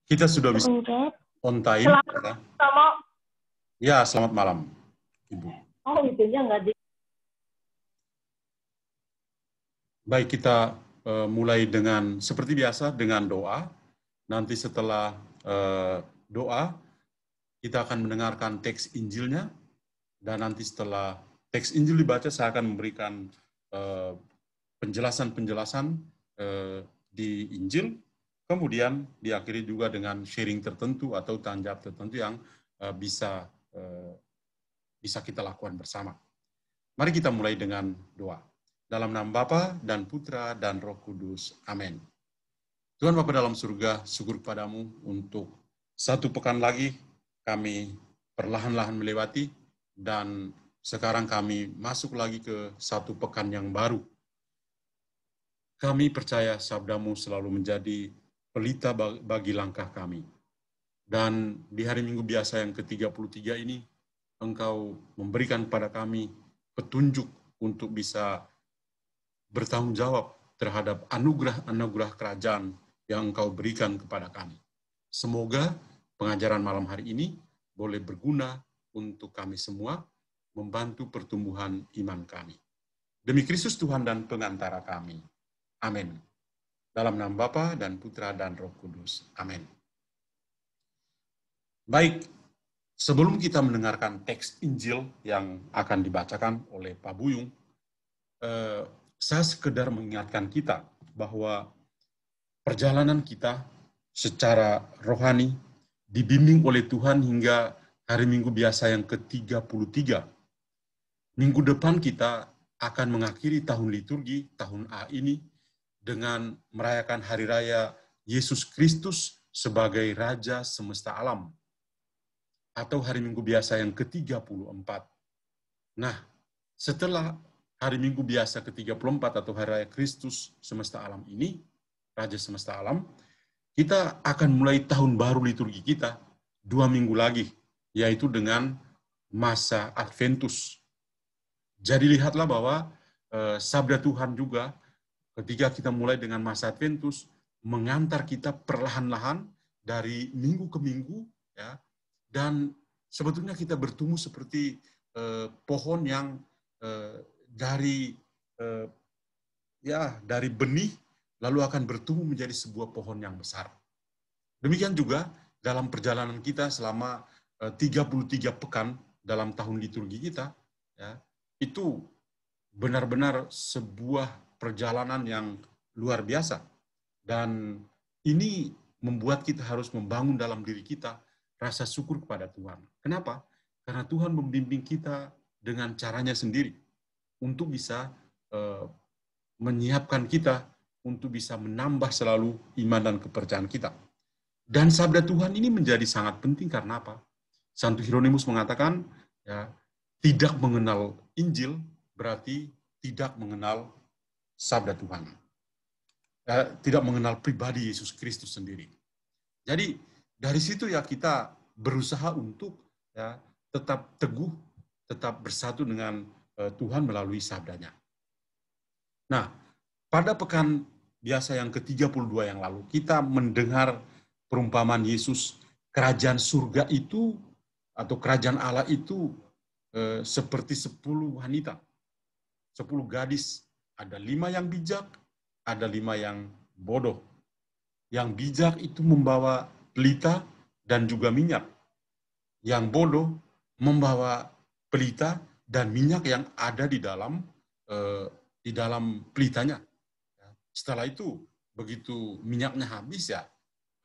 Kita sudah bisa Oke. on time. Selamat malam. Ya, selamat malam, Ibu. Oh, itunya nggak di. Baik, kita mulai dengan seperti biasa dengan doa. Nanti setelah doa, kita akan mendengarkan teks Injilnya. Dan nanti setelah teks Injil dibaca, saya akan memberikan penjelasan-penjelasan di Injil. Kemudian diakhiri juga dengan sharing tertentu atau tanya jawab tertentu yang bisa kita lakukan bersama. Mari kita mulai dengan doa. Dalam nama Bapa dan Putra dan Roh Kudus. Amin. Tuhan Bapa dalam surga, syukur kepadamu untuk satu pekan lagi kami perlahan-lahan melewati, dan sekarang kami masuk lagi ke satu pekan yang baru. Kami percaya sabdamu selalu menjadi pelita bagi langkah kami. Dan di hari Minggu biasa yang ke-33 ini, Engkau memberikan kepada kami petunjuk untuk bisa bertanggung jawab terhadap anugerah-anugerah kerajaan yang Engkau berikan kepada kami. Semoga pengajaran malam hari ini boleh berguna untuk kami semua, membantu pertumbuhan iman kami. Demi Kristus Tuhan dan pengantara kami. Amin. Dalam nama Bapa dan Putra dan Roh Kudus. Amin. Baik, sebelum kita mendengarkan teks Injil yang akan dibacakan oleh Pak Buyung, saya sekedar mengingatkan kita bahwa perjalanan kita secara rohani dibimbing oleh Tuhan hingga hari Minggu biasa yang ke-33. Minggu depan kita akan mengakhiri tahun liturgi, tahun A ini, dengan merayakan Hari Raya Yesus Kristus sebagai Raja Semesta Alam, atau hari Minggu biasa yang ke-34. Nah, setelah hari Minggu biasa ke-34 atau Hari Raya Kristus Semesta Alam ini, Raja Semesta Alam, kita akan mulai tahun baru liturgi kita 2 minggu lagi, yaitu dengan masa Adventus. Jadi lihatlah bahwa sabda Tuhan juga ketika kita mulai dengan masa Adventus mengantar kita perlahan-lahan dari minggu ke minggu, ya, dan sebetulnya kita bertumbuh seperti pohon yang dari benih lalu akan bertumbuh menjadi sebuah pohon yang besar. Demikian juga dalam perjalanan kita selama 33 pekan dalam tahun liturgi kita, ya, itu benar-benar sebuah perjalanan yang luar biasa. Dan ini membuat kita harus membangun dalam diri kita rasa syukur kepada Tuhan. Kenapa? Karena Tuhan membimbing kita dengan caranya sendiri untuk bisa menyiapkan kita untuk bisa menambah selalu iman dan kepercayaan kita. Dan sabda Tuhan ini menjadi sangat penting karena apa? Santo Hieronymus mengatakan, ya, tidak mengenal Injil berarti tidak mengenal sabda Tuhan. Tidak mengenal pribadi Yesus Kristus sendiri. Jadi dari situ ya kita berusaha untuk ya tetap teguh, tetap bersatu dengan Tuhan melalui sabdanya. Nah, pada pekan biasa yang ke-32 yang lalu, kita mendengar perumpamaan Yesus, kerajaan surga itu atau kerajaan Allah itu seperti 10 wanita, 10 gadis. Ada 5 yang bijak, ada 5 yang bodoh. Yang bijak itu membawa pelita dan juga minyak. Yang bodoh membawa pelita dan minyak yang ada di dalam pelitanya. Setelah itu, begitu minyaknya habis ya,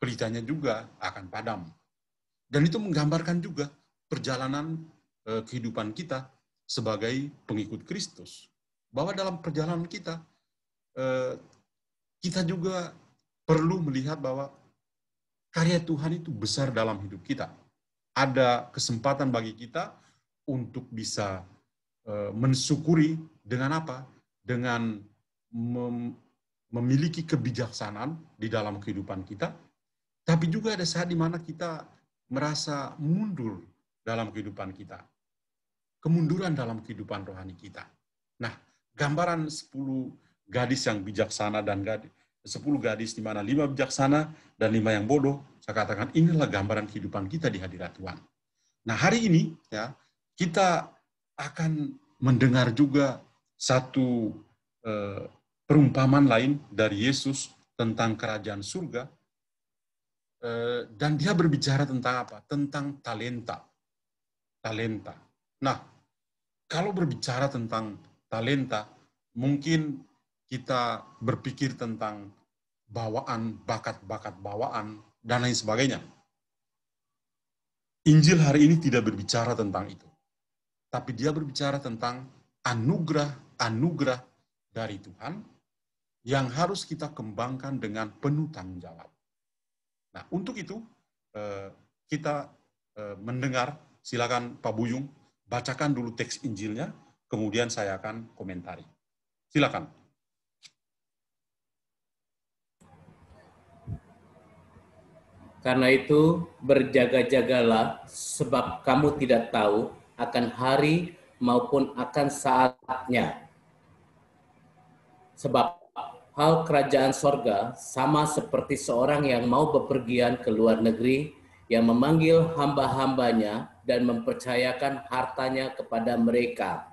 pelitanya juga akan padam. Dan itu menggambarkan juga perjalanan kehidupan kita sebagai pengikut Kristus. Bahwa dalam perjalanan kita, kita juga perlu melihat bahwa karya Tuhan itu besar dalam hidup kita. Ada kesempatan bagi kita untuk bisa mensyukuri dengan apa? Dengan memiliki kebijaksanaan di dalam kehidupan kita, tapi juga ada saat di mana kita merasa mundur dalam kehidupan kita. Kemunduran dalam kehidupan rohani kita. Nah, gambaran 10 gadis yang bijaksana dan 10 gadis di mana 5 bijaksana dan 5 yang bodoh Saya katakan inilah gambaran kehidupan kita di hadirat Tuhan. Nah, hari ini ya kita akan mendengar juga satu perumpamaan lain dari Yesus tentang kerajaan surga, dan dia berbicara tentang apa? Tentang talenta. Talenta. Nah, kalau berbicara tentang talenta, mungkin kita berpikir tentang bawaan, bakat-bakat bawaan, dan lain sebagainya. Injil hari ini tidak berbicara tentang itu. Tapi dia berbicara tentang anugerah-anugerah dari Tuhan yang harus kita kembangkan dengan penuh tanggung jawab. Nah, untuk itu kita mendengar, silakan Pak Buyung, bacakan dulu teks Injilnya, kemudian saya akan komentari. Silakan. Karena itu, berjaga-jagalah, sebab kamu tidak tahu akan hari maupun akan saatnya. Sebab hal kerajaan sorga sama seperti seorang yang mau bepergian ke luar negeri, yang memanggil hamba-hambanya dan mempercayakan hartanya kepada mereka.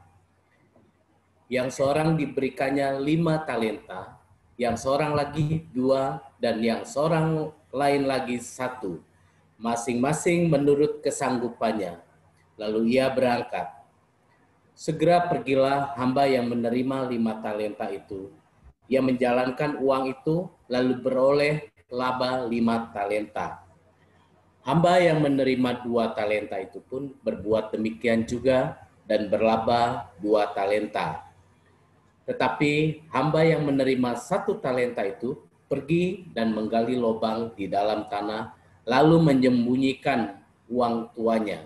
Yang seorang diberikannya 5 talenta, yang seorang lagi 2, dan yang seorang lain lagi 1, masing-masing menurut kesanggupannya. Lalu ia berangkat. Segera pergilah hamba yang menerima 5 talenta itu. Ia menjalankan uang itu, lalu beroleh laba 5 talenta. Hamba yang menerima 2 talenta itu pun berbuat demikian juga dan berlaba 2 talenta. Tetapi hamba yang menerima 1 talenta itu pergi dan menggali lubang di dalam tanah, lalu menyembunyikan uang tuannya.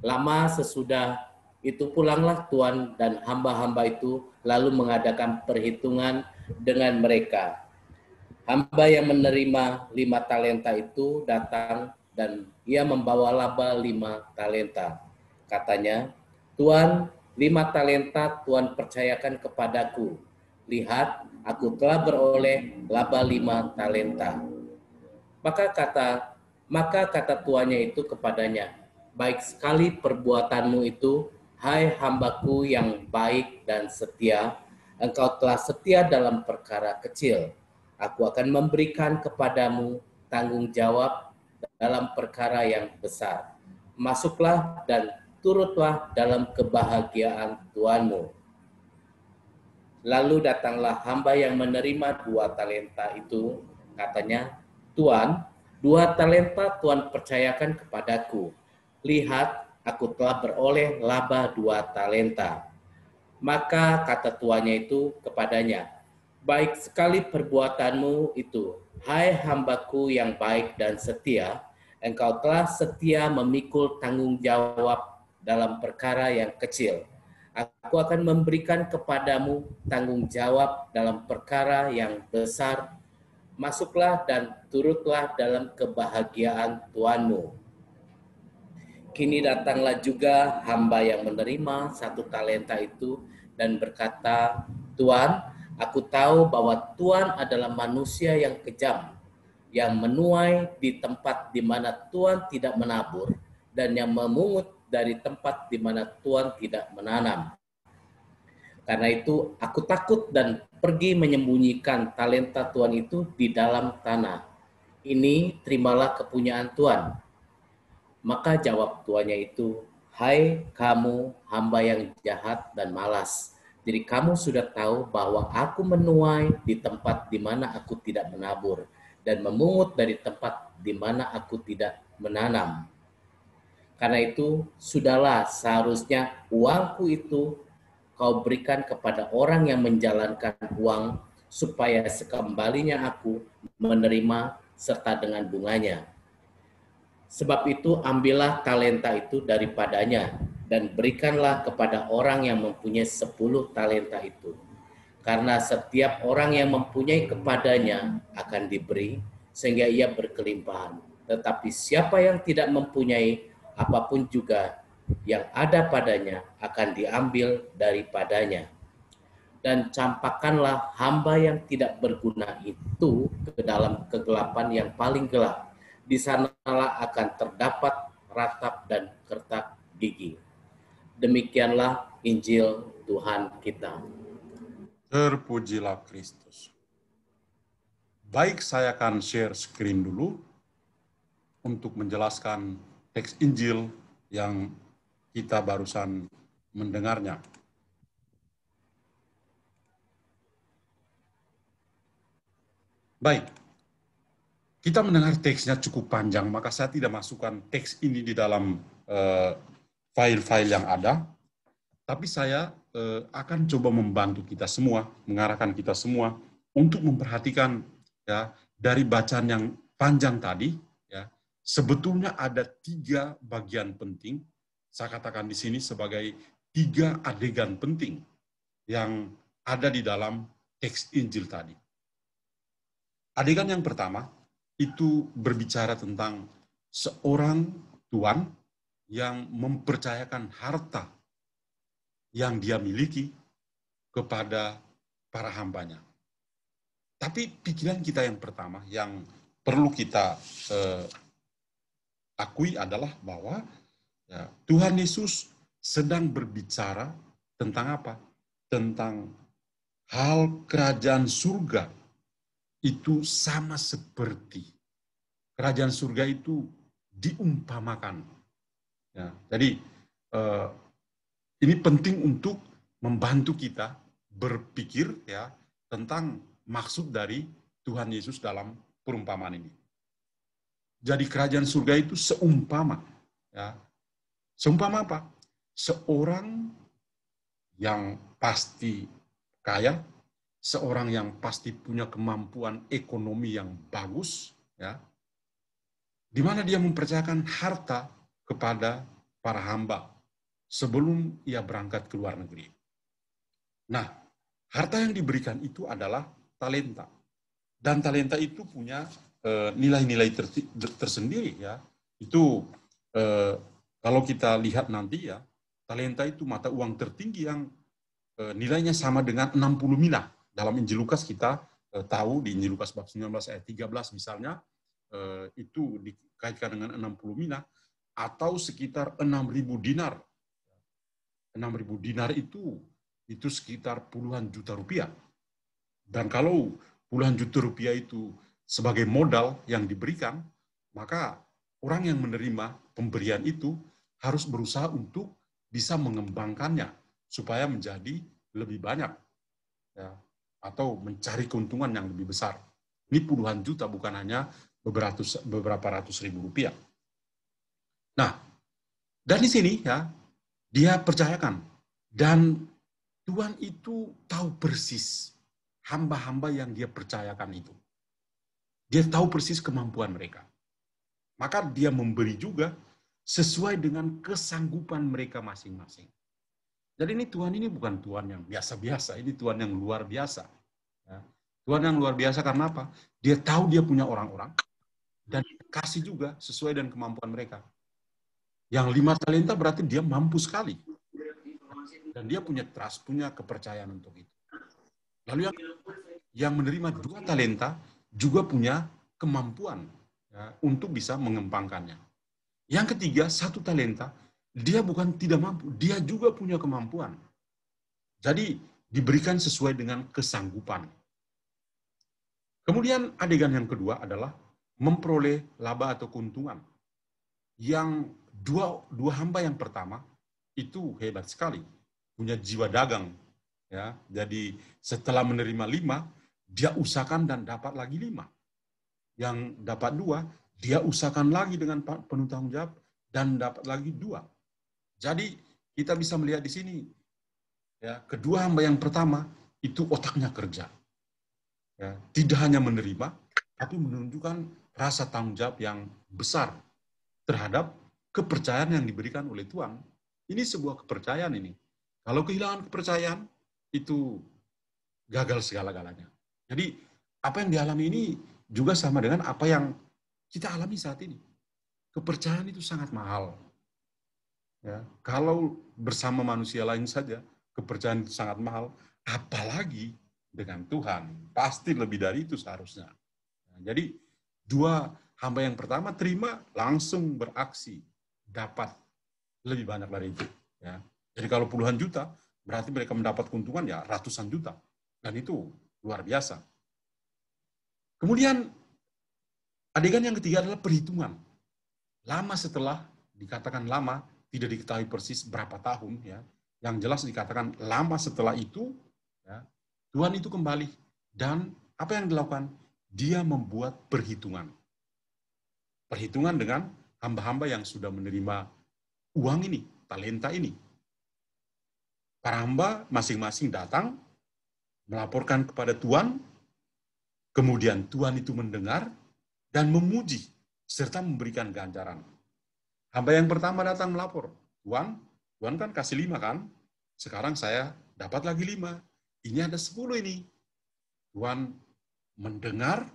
Lama sesudah itu pulanglah tuan dan hamba-hamba itu lalu mengadakan perhitungan dengan mereka. Hamba yang menerima 5 talenta itu datang dan ia membawa laba 5 talenta. Katanya, Tuan, 5 talenta Tuan percayakan kepadaku. Lihat, aku telah beroleh laba 5 talenta. Maka kata tuannya itu kepadanya, baik sekali perbuatanmu itu, hai hambaku yang baik dan setia, engkau telah setia dalam perkara kecil. Aku akan memberikan kepadamu tanggung jawab dalam perkara yang besar. Masuklah dan turutlah dalam kebahagiaan Tuanmu. Lalu datanglah hamba yang menerima 2 talenta itu, katanya, Tuan, 2 talenta Tuan percayakan kepadaku. Lihat, aku telah beroleh laba 2 talenta. Maka kata tuannya itu kepadanya, baik sekali perbuatanmu itu, hai hambaku yang baik dan setia, engkau telah setia memikul tanggung jawab dalam perkara yang kecil. Aku akan memberikan kepadamu tanggung jawab dalam perkara yang besar. Masuklah dan turutlah dalam kebahagiaan Tuanmu. Kini datanglah juga hamba yang menerima 1 talenta itu dan berkata, Tuan, aku tahu bahwa Tuan adalah manusia yang kejam, yang menuai di tempat di mana Tuan tidak menabur, dan yang memungut dari tempat di mana Tuan tidak menanam. Karena itu aku takut dan pergi menyembunyikan talenta Tuan itu di dalam tanah. Ini terimalah kepunyaan Tuan. Maka jawab tuannya itu, hai kamu hamba yang jahat dan malas. Jadi kamu sudah tahu bahwa aku menuai di tempat di mana aku tidak menabur dan memungut dari tempat di mana aku tidak menanam. Karena itu, sudahlah seharusnya uangku itu kau berikan kepada orang yang menjalankan uang supaya sekembalinya aku menerima serta dengan bunganya. Sebab itu ambillah talenta itu daripadanya dan berikanlah kepada orang yang mempunyai 10 talenta itu. Karena setiap orang yang mempunyai kepadanya akan diberi sehingga ia berkelimpahan. Tetapi siapa yang tidak mempunyai apapun juga yang ada padanya akan diambil daripadanya. dan campakkanlah hamba yang tidak berguna itu ke dalam kegelapan yang paling gelap. Di sanalah akan terdapat ratap dan kertak gigi. Demikianlah Injil Tuhan kita. Terpujilah Kristus. Baik, saya akan share screen dulu untuk menjelaskan teks Injil yang kita barusan mendengarnya. Baik, kita mendengar teksnya cukup panjang, maka saya tidak masukkan teks ini di dalam file-file yang ada, tapi saya akan coba membantu kita semua, mengarahkan kita semua untuk memperhatikan ya dari bacaan yang panjang tadi, ya sebetulnya ada 3 bagian penting. Saya katakan di sini sebagai 3 adegan penting yang ada di dalam teks Injil tadi. Adegan yang pertama itu berbicara tentang seorang tuan yang mempercayakan harta yang dia miliki kepada para hambanya. Tapi pikiran kita yang pertama yang perlu kita akui adalah bahwa ya, Tuhan Yesus sedang berbicara tentang apa? Tentang hal kerajaan surga itu sama seperti kerajaan surga itu diumpamakan. Ya, jadi ini penting untuk membantu kita berpikir ya tentang maksud dari Tuhan Yesus dalam perumpamaan ini. Jadi kerajaan surga itu seumpama, ya, seumpama apa? Seorang yang pasti kaya, seorang yang pasti punya kemampuan ekonomi yang bagus, ya, di mana dia mempercayakan harta kepada para hamba sebelum ia berangkat ke luar negeri. Nah, harta yang diberikan itu adalah talenta, dan talenta itu punya nilai-nilai tersendiri, ya. Itu kalau kita lihat nanti ya, talenta itu mata uang tertinggi yang nilainya sama dengan 60 mina. Dalam Injil Lukas kita tahu di Injil Lukas bab 19 ayat 13 misalnya, itu dikaitkan dengan 60 mina atau sekitar 6.000 dinar. 6.000 dinar itu sekitar puluhan juta rupiah. Dan kalau puluhan juta rupiah itu sebagai modal yang diberikan, maka orang yang menerima pemberian itu harus berusaha untuk bisa mengembangkannya supaya menjadi lebih banyak, ya, atau mencari keuntungan yang lebih besar. Ini puluhan juta, bukan hanya beberapa ratus ribu rupiah. Nah, dan di sini ya dia percayakan, dan Tuhan itu tahu persis hamba-hamba yang dia percayakan itu. Dia tahu persis kemampuan mereka. Maka dia memberi juga sesuai dengan kesanggupan mereka masing-masing. Jadi ini Tuhan ini bukan Tuhan yang biasa-biasa, ini Tuhan yang luar biasa. Ya. Tuhan yang luar biasa karena apa? Dia tahu dia punya orang-orang, dan kasih juga sesuai dengan kemampuan mereka. Yang 5 talenta berarti dia mampu sekali. Dan dia punya trust, punya kepercayaan untuk itu. Lalu yang menerima 2 talenta juga punya kemampuan ya, untuk bisa mengembangkannya. Yang ketiga, 1 talenta, dia bukan tidak mampu, dia juga punya kemampuan. Jadi diberikan sesuai dengan kesanggupan. Kemudian adegan yang kedua adalah memperoleh laba atau keuntungan. Yang dua hamba yang pertama itu hebat sekali, punya jiwa dagang. Ya, jadi setelah menerima 5, dia usahakan dan dapat lagi 5. Yang dapat 2, dia usahakan lagi dengan penuh tanggung jawab dan dapat lagi 2. Jadi kita bisa melihat di sini, ya, kedua hamba yang pertama itu otaknya kerja. Ya, tidak hanya menerima, tapi menunjukkan rasa tanggung jawab yang besar terhadap kepercayaan yang diberikan oleh Tuhan. Ini sebuah kepercayaan ini. Kalau kehilangan kepercayaan, itu gagal segala-galanya. Jadi apa yang dialami ini juga sama dengan apa yang kita alami saat ini. Kepercayaan itu sangat mahal. Ya, kalau bersama manusia lain saja, kepercayaan itu sangat mahal. apalagi dengan Tuhan. Pasti lebih dari itu seharusnya. Nah, jadi dua hamba yang pertama terima langsung beraksi, dapat lebih banyak dari itu. Ya. Jadi kalau puluhan juta, berarti mereka mendapat keuntungan ya ratusan juta. Dan itu luar biasa. Kemudian adegan yang ketiga adalah perhitungan. Lama setelah, dikatakan lama, tidak diketahui persis berapa tahun, ya. Yang jelas dikatakan lama setelah itu, ya, Tuhan itu kembali. Dan apa yang dilakukan? Dia membuat perhitungan. Perhitungan dengan hamba-hamba yang sudah menerima uang ini, talenta ini. Para hamba masing-masing datang, melaporkan kepada Tuhan, kemudian Tuhan itu mendengar dan memuji, serta memberikan ganjaran. Hamba yang pertama datang melapor, Tuhan kan kasih 5 kan, sekarang saya dapat lagi 5, ini ada 10 ini. Tuhan mendengar,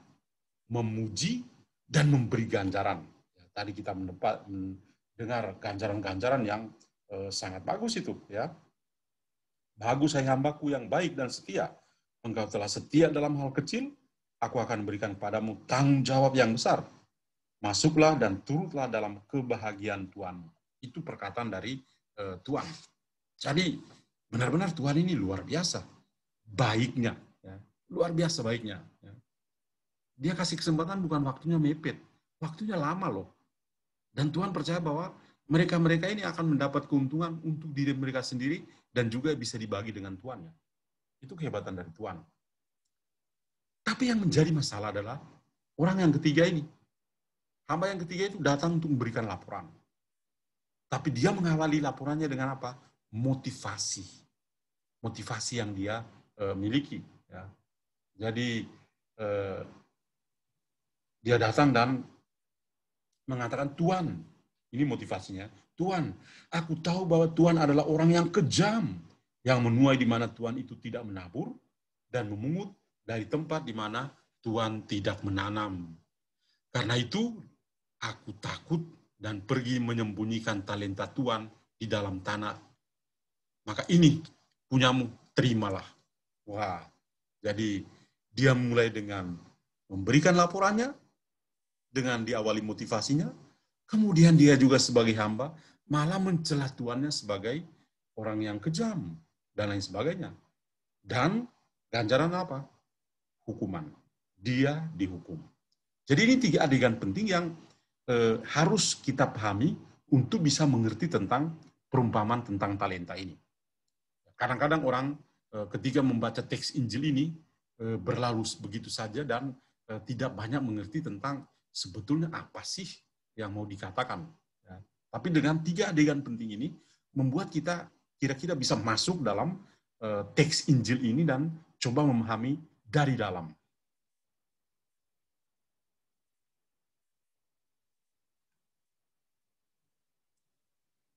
memuji, dan memberi ganjaran. Tadi kita mendengar ganjaran-ganjaran yang sangat bagus itu, ya. Bagus hai hambaku yang baik dan setia. Engkau telah setia dalam hal kecil, aku akan berikan padamu tanggung jawab yang besar. Masuklah dan turutlah dalam kebahagiaan Tuhan. Itu perkataan dari Tuhan. Jadi benar-benar Tuhan ini luar biasa baiknya, ya. Luar biasa baiknya. Ya. Dia kasih kesempatan bukan waktunya mepet, waktunya lama loh. Dan Tuhan percaya bahwa mereka-mereka ini akan mendapat keuntungan untuk diri mereka sendiri dan juga bisa dibagi dengan Tuhan. Itu kehebatan dari Tuhan. Tapi yang menjadi masalah adalah orang yang ketiga ini. Hamba yang ketiga itu datang untuk memberikan laporan. Tapi dia mengawali laporannya dengan apa? Motivasi. Motivasi yang dia miliki. Ya. Jadi dia datang dan mengatakan, Tuhan, ini motivasinya, Tuhan, aku tahu bahwa Tuhan adalah orang yang kejam, yang menuai di mana Tuhan itu tidak menabur, dan memungut dari tempat di mana Tuhan tidak menanam. Karena itu, aku takut dan pergi menyembunyikan talenta Tuhan di dalam tanah. Maka ini punyamu, terimalah. Wah, jadi dia mulai dengan memberikan laporannya, dengan diawali motivasinya, kemudian dia juga sebagai hamba malah mencela Tuannya sebagai orang yang kejam dan lain sebagainya. Dan ganjaran apa? Hukuman. Dia dihukum. Jadi ini 3 adegan penting yang harus kita pahami untuk bisa mengerti tentang perumpamaan tentang talenta ini. Kadang-kadang orang ketika membaca teks Injil ini berlalu begitu saja dan tidak banyak mengerti tentang sebetulnya apa sih yang mau dikatakan. Ya. Tapi dengan 3 adegan penting ini, membuat kita kira-kira bisa masuk dalam teks Injil ini dan coba memahami dari dalam.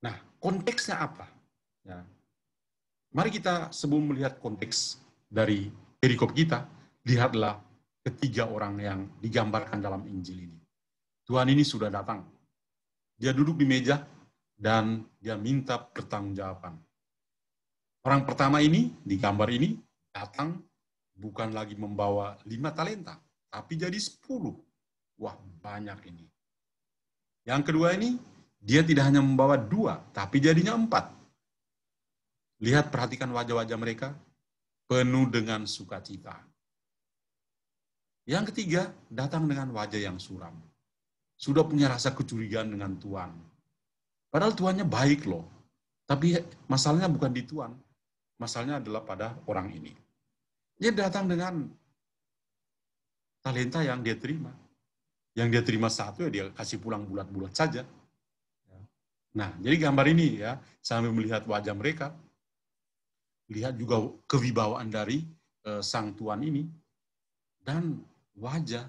Nah, konteksnya apa? Ya. Mari kita sebelum melihat konteks dari perikop kita, lihatlah ketiga orang yang digambarkan dalam Injil ini. Tuhan ini sudah datang. Dia duduk di meja dan dia minta pertanggungjawaban. Orang pertama ini, di gambar ini, datang bukan lagi membawa 5 talenta, tapi jadi 10. Wah, banyak ini. Yang kedua ini, dia tidak hanya membawa 2, tapi jadinya 4. Lihat, perhatikan wajah-wajah mereka, penuh dengan sukacita. Yang ketiga, datang dengan wajah yang suram. Sudah punya rasa kecurigaan dengan Tuhan. Padahal Tuhannya baik loh. Tapi masalahnya bukan di Tuhan. Masalahnya adalah pada orang ini. Dia datang dengan talenta yang dia terima. Yang dia terima 1 ya dia kasih pulang bulat-bulat saja. Nah, jadi gambar ini ya, sambil melihat wajah mereka, lihat juga kewibawaan dari sang Tuhan ini, dan wajah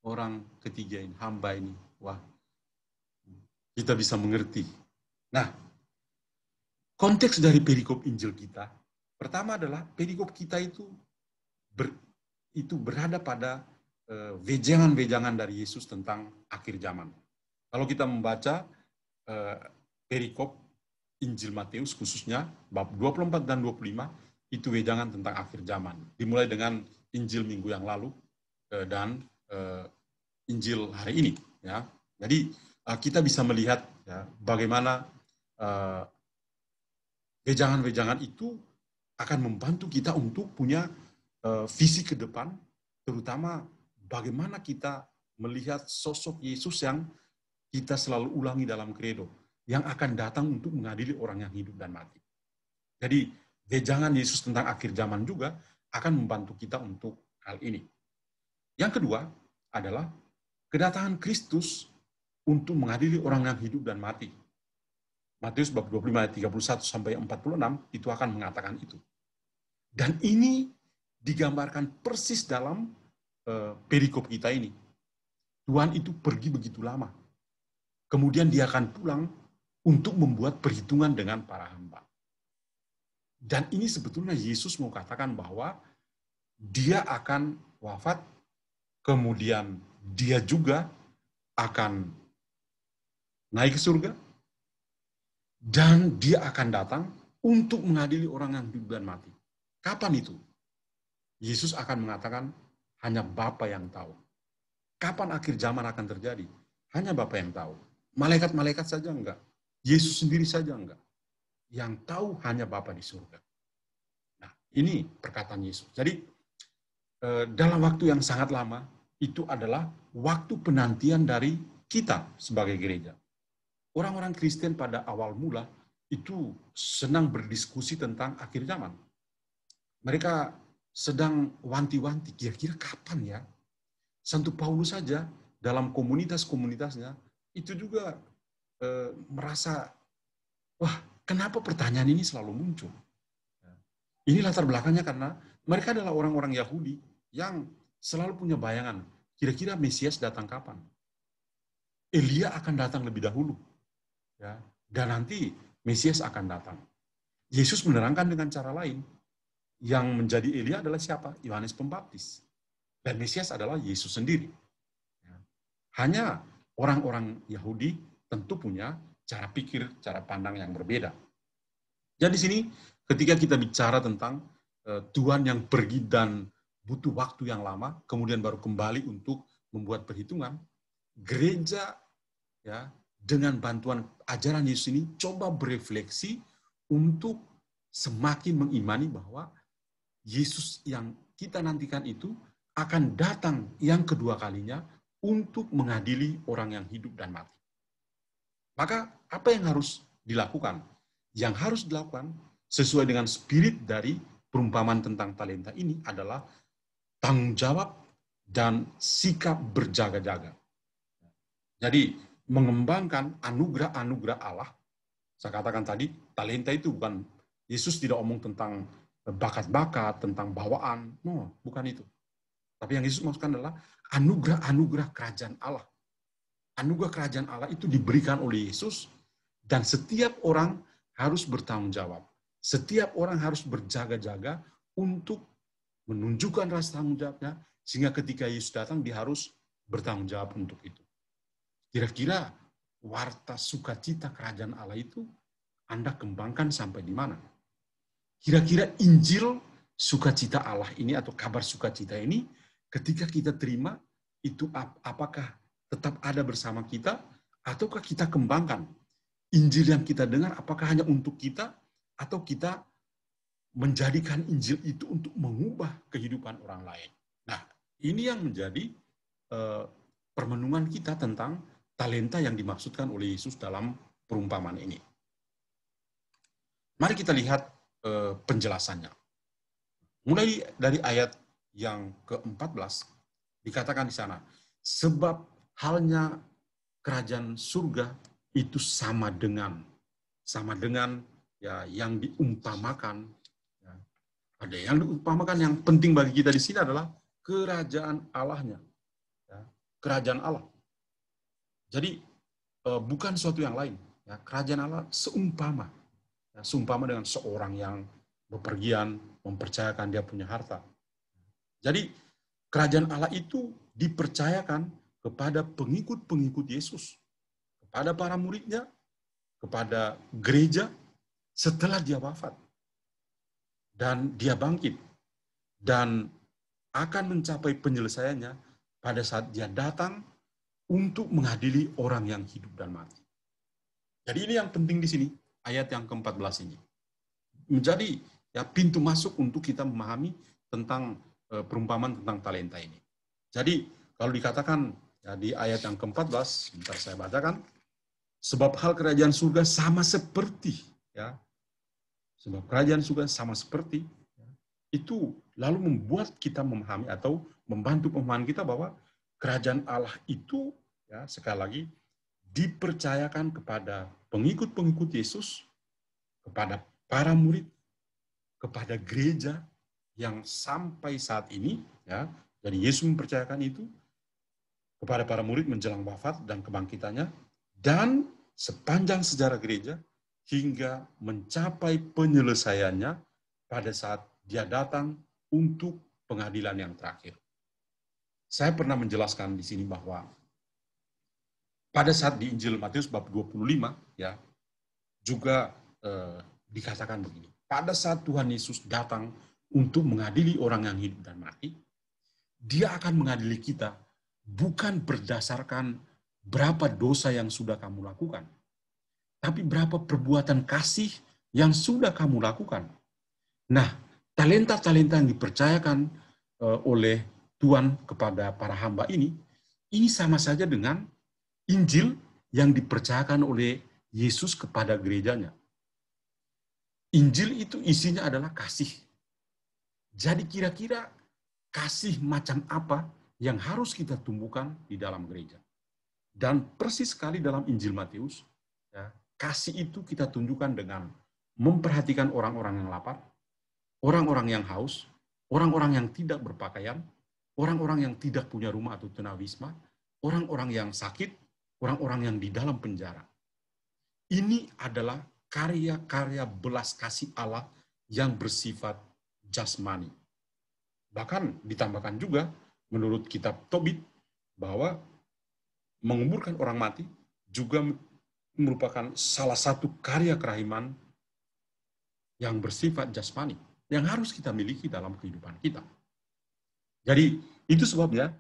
orang ketiga ini, hamba ini. Wah, kita bisa mengerti. Nah, konteks dari perikop Injil kita, pertama adalah perikop kita itu berada pada wejangan-wejangan dari Yesus tentang akhir zaman. Kalau kita membaca perikop Injil Matius khususnya bab 24 dan 25, itu wejangan tentang akhir zaman. Dimulai dengan Injil minggu yang lalu dan Injil hari ini. Ya. Jadi kita bisa melihat ya, bagaimana wejangan-wejangan itu akan membantu kita untuk punya visi ke depan, terutama bagaimana kita melihat sosok Yesus yang kita selalu ulangi dalam kredo, yang akan datang untuk mengadili orang yang hidup dan mati. Jadi, wejangan Yesus tentang akhir zaman juga akan membantu kita untuk hal ini. Yang kedua adalah kedatangan Kristus untuk mengadili orang yang hidup dan mati. Matius bab 25 ayat 31 sampai 46 itu akan mengatakan itu. Dan ini digambarkan persis dalam perikop kita ini. Tuhan itu pergi begitu lama. Kemudian dia akan pulang untuk membuat perhitungan dengan para hamba. Dan ini sebetulnya Yesus mau katakan bahwa dia akan wafat, kemudian dia juga akan naik ke surga, dan dia akan datang untuk mengadili orang yang hidup dan mati. Kapan itu? Yesus akan mengatakan, hanya Bapa yang tahu. Kapan akhir zaman akan terjadi? Hanya Bapa yang tahu. Malaikat-malaikat saja enggak. Yesus sendiri saja enggak. Yang tahu hanya Bapa di surga. Nah, ini perkataan Yesus. Jadi, dalam waktu yang sangat lama, itu adalah waktu penantian dari kita sebagai gereja. Orang-orang Kristen pada awal mula itu senang berdiskusi tentang akhir zaman. Mereka sedang wanti-wanti, kira-kira kapan ya? Santo Paulus saja dalam komunitas-komunitasnya itu juga merasa, wah, kenapa pertanyaan ini selalu muncul? Ini latar belakangnya karena mereka adalah orang-orang Yahudi yang selalu punya bayangan, kira-kira Mesias datang kapan? Elia akan datang lebih dahulu. Ya, dan nanti Mesias akan datang. Yesus menerangkan dengan cara lain. Yang menjadi Elia adalah siapa? Yohanes Pembaptis. Dan Mesias adalah Yesus sendiri. Hanya orang-orang Yahudi tentu punya cara pikir, cara pandang yang berbeda. Jadi di sini ketika kita bicara tentang Tuhan yang pergi dan butuh waktu yang lama, kemudian baru kembali untuk membuat perhitungan, gereja ya dengan bantuan ajaran Yesus ini coba berefleksi untuk semakin mengimani bahwa Yesus yang kita nantikan itu akan datang yang kedua kalinya untuk mengadili orang yang hidup dan mati. Maka apa yang harus dilakukan? Yang harus dilakukan sesuai dengan spirit dari perumpamaan tentang talenta ini adalah tanggung jawab dan sikap berjaga-jaga. Jadi mengembangkan anugerah-anugerah Allah. Saya katakan tadi, talenta itu bukan, Yesus tidak omong tentang bakat-bakat, tentang bawaan. No, bukan itu. Tapi yang Yesus maksudkan adalah anugerah-anugerah kerajaan Allah. Anugerah kerajaan Allah itu diberikan oleh Yesus dan setiap orang harus bertanggung jawab. Setiap orang harus berjaga-jaga untuk menunjukkan rasa tanggung jawabnya sehingga ketika Yesus datang dia harus bertanggung jawab untuk itu. Kira-kira warta sukacita kerajaan Allah itu Anda kembangkan sampai di mana? Kira-kira Injil sukacita Allah ini atau kabar sukacita ini ketika kita terima itu apakah tetap ada bersama kita ataukah kita kembangkan? Injil yang kita dengar apakah hanya untuk kita atau kita menjadikan Injil itu untuk mengubah kehidupan orang lain? Nah, ini yang menjadi permenungan kita tentang talenta yang dimaksudkan oleh Yesus dalam perumpamaan ini. Mari kita lihat penjelasannya. Mulai dari ayat yang ke-14 dikatakan di sana, sebab halnya kerajaan surga itu sama dengan ya yang diumpamakan. Ya. Ada yang diumpamakan, yang penting bagi kita di sini adalah kerajaan Allahnya. Ya. Kerajaan Allah. Jadi bukan suatu yang lain. Ya. Kerajaan Allah seumpama. Ya, seumpama dengan seorang yang bepergian, mempercayakan dia punya harta. Jadi kerajaan Allah itu dipercayakan kepada pengikut-pengikut Yesus, kepada para muridnya, kepada gereja setelah dia wafat. dan dia bangkit dan akan mencapai penyelesaiannya pada saat dia datang untuk mengadili orang yang hidup dan mati. Jadi ini yang penting di sini, ayat yang ke-14 ini. Menjadi ya pintu masuk untuk kita memahami tentang perumpamaan tentang talenta ini. Jadi kalau dikatakan ya, di ayat yang ke-14, sebentar saya bacakan, sebab hal kerajaan surga sama seperti ya, sebab kerajaan surga sama seperti ya, itu lalu membuat kita memahami atau membantu pemahaman kita bahwa kerajaan Allah itu ya sekali lagi dipercayakan kepada pengikut-pengikut Yesus, kepada para murid, kepada gereja yang sampai saat ini ya. Jadi Yesus mempercayakan itu kepada para murid menjelang wafat dan kebangkitannya, dan sepanjang sejarah gereja hingga mencapai penyelesaiannya pada saat dia datang untuk pengadilan yang terakhir. Saya pernah menjelaskan di sini bahwa pada saat di Injil Matius bab 25 ya juga dikatakan begini. Pada saat Tuhan Yesus datang untuk mengadili orang yang hidup dan mati, dia akan mengadili kita bukan berdasarkan berapa dosa yang sudah kamu lakukan, tapi berapa perbuatan kasih yang sudah kamu lakukan. Nah, talenta-talenta yang dipercayakan oleh Tuhan kepada para hamba ini sama saja dengan Injil yang dipercayakan oleh Yesus kepada gerejanya. Injil itu isinya adalah kasih. Jadi kira-kira kasih macam apa yang harus kita tumbuhkan di dalam gereja. Dan persis sekali dalam Injil Matius, ya, kasih itu kita tunjukkan dengan memperhatikan orang-orang yang lapar, orang-orang yang haus, orang-orang yang tidak berpakaian, orang-orang yang tidak punya rumah atau tunawisma, orang-orang yang sakit, orang-orang yang di dalam penjara. Ini adalah karya-karya belas kasih Allah yang bersifat jasmani. Bahkan ditambahkan juga menurut kitab Tobit bahwa menguburkan orang mati juga merupakan salah satu karya kerahiman yang bersifat jasmani yang harus kita miliki dalam kehidupan kita. Jadi itu sebabnya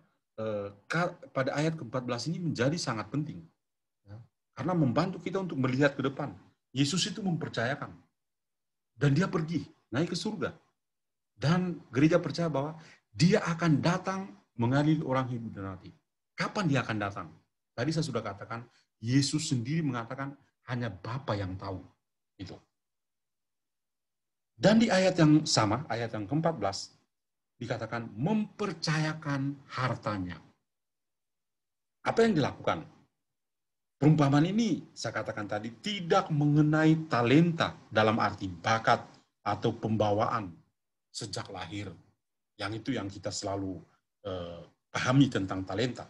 pada ayat ke-14 ini menjadi sangat penting. Ya, karena membantu kita untuk melihat ke depan. Yesus itu mempercayakan. Dan dia pergi, naik ke surga. Dan gereja percaya bahwa dia akan datang mengadili orang hidup dan mati. Kapan dia akan datang? Tadi saya sudah katakan, Yesus sendiri mengatakan hanya Bapa yang tahu. Itu. Dan di ayat yang sama, ayat yang ke-14, dikatakan mempercayakan hartanya. Apa yang dilakukan? Perumpamaan ini, saya katakan tadi, tidak mengenai talenta dalam arti bakat atau pembawaan sejak lahir. Yang itu yang kita selalu pahami tentang talenta.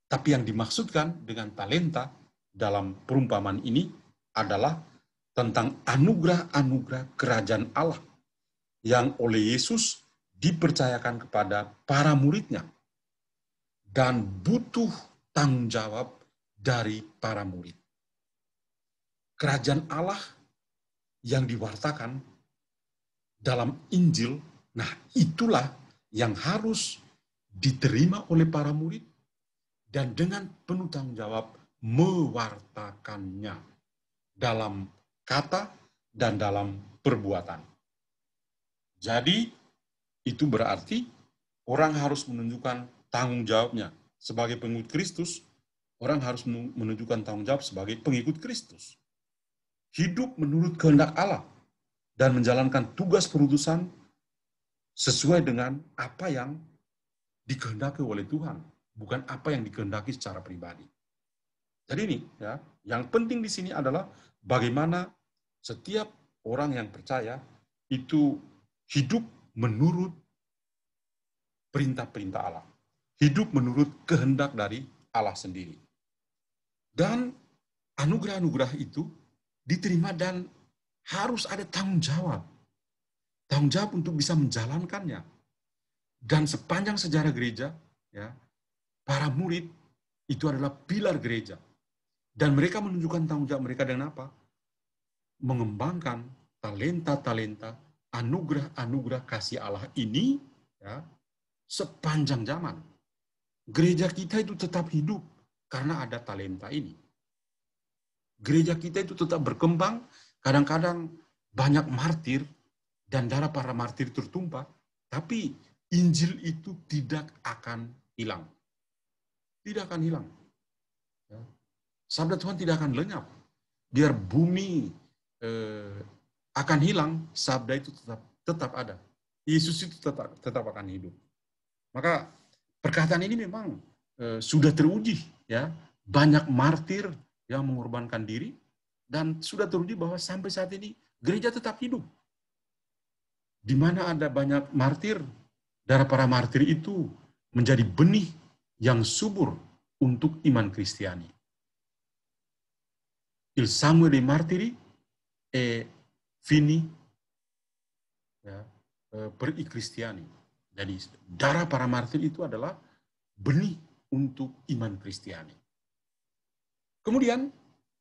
Tapi yang dimaksudkan dengan talenta dalam perumpamaan ini adalah tentang anugerah-anugerah kerajaan Allah yang oleh Yesus dipercayakan kepada para muridnya dan butuh tanggung jawab dari para murid. Kerajaan Allah yang diwartakan dalam Injil, nah itulah yang harus diterima oleh para murid dan dengan penuh tanggung jawab mewartakannya dalam kata dan dalam perbuatan. Jadi itu berarti orang harus menunjukkan tanggung jawabnya sebagai pengikut Kristus. Orang harus menunjukkan tanggung jawab sebagai pengikut Kristus. Hidup menurut kehendak Allah dan menjalankan tugas perutusan sesuai dengan apa yang dikehendaki oleh Tuhan, bukan apa yang dikehendaki secara pribadi. Jadi ini ya, yang penting di sini adalah bagaimana setiap orang yang percaya itu hidup menurut perintah-perintah Allah. Hidup menurut kehendak dari Allah sendiri. Dan anugerah-anugerah itu diterima dan harus ada tanggung jawab. Tanggung jawab untuk bisa menjalankannya. Dan sepanjang sejarah gereja, ya, para murid itu adalah pilar gereja. Dan mereka menunjukkan tanggung jawab mereka dengan apa? Mengembangkan talenta-talenta anugerah-anugerah kasih Allah ini ya, sepanjang zaman. Gereja kita itu tetap hidup karena ada talenta ini. Gereja kita itu tetap berkembang, kadang-kadang banyak martir dan darah para martir tertumpah, tapi Injil itu tidak akan hilang. Tidak akan hilang. Ya. Sabda Tuhan tidak akan lenyap. Biar bumi akan hilang, sabda itu tetap ada. Yesus itu tetap akan hidup. Maka perkataan ini memang sudah teruji, ya. Banyak martir yang mengorbankan diri dan sudah teruji bahwa sampai saat ini gereja tetap hidup. Di mana ada banyak martir, darah para martir itu menjadi benih yang subur untuk iman Kristiani. Il sangue dei martiri e fini ya, per i Cristiani. Jadi darah para martir itu adalah benih untuk iman Kristiani. Kemudian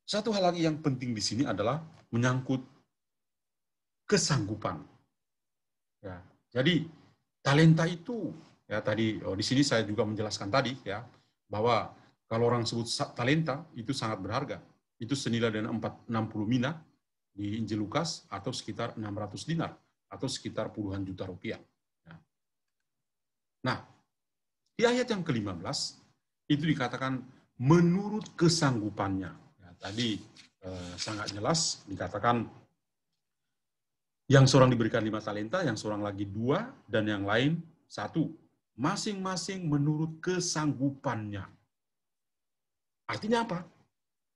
satu hal lagi yang penting di sini adalah menyangkut kesanggupan. Ya, jadi talenta itu ya tadi di sini saya juga menjelaskan tadi ya bahwa kalau orang sebut talenta itu sangat berharga. Itu senilai dengan 60 mina di Injil Lukas atau sekitar 600 dinar atau sekitar puluhan juta rupiah. Nah, di ayat yang ke-15 itu dikatakan menurut kesanggupannya. Ya, tadi sangat jelas dikatakan yang seorang diberikan 5 talenta, yang seorang lagi 2, dan yang lain 1. Masing-masing menurut kesanggupannya. Artinya apa?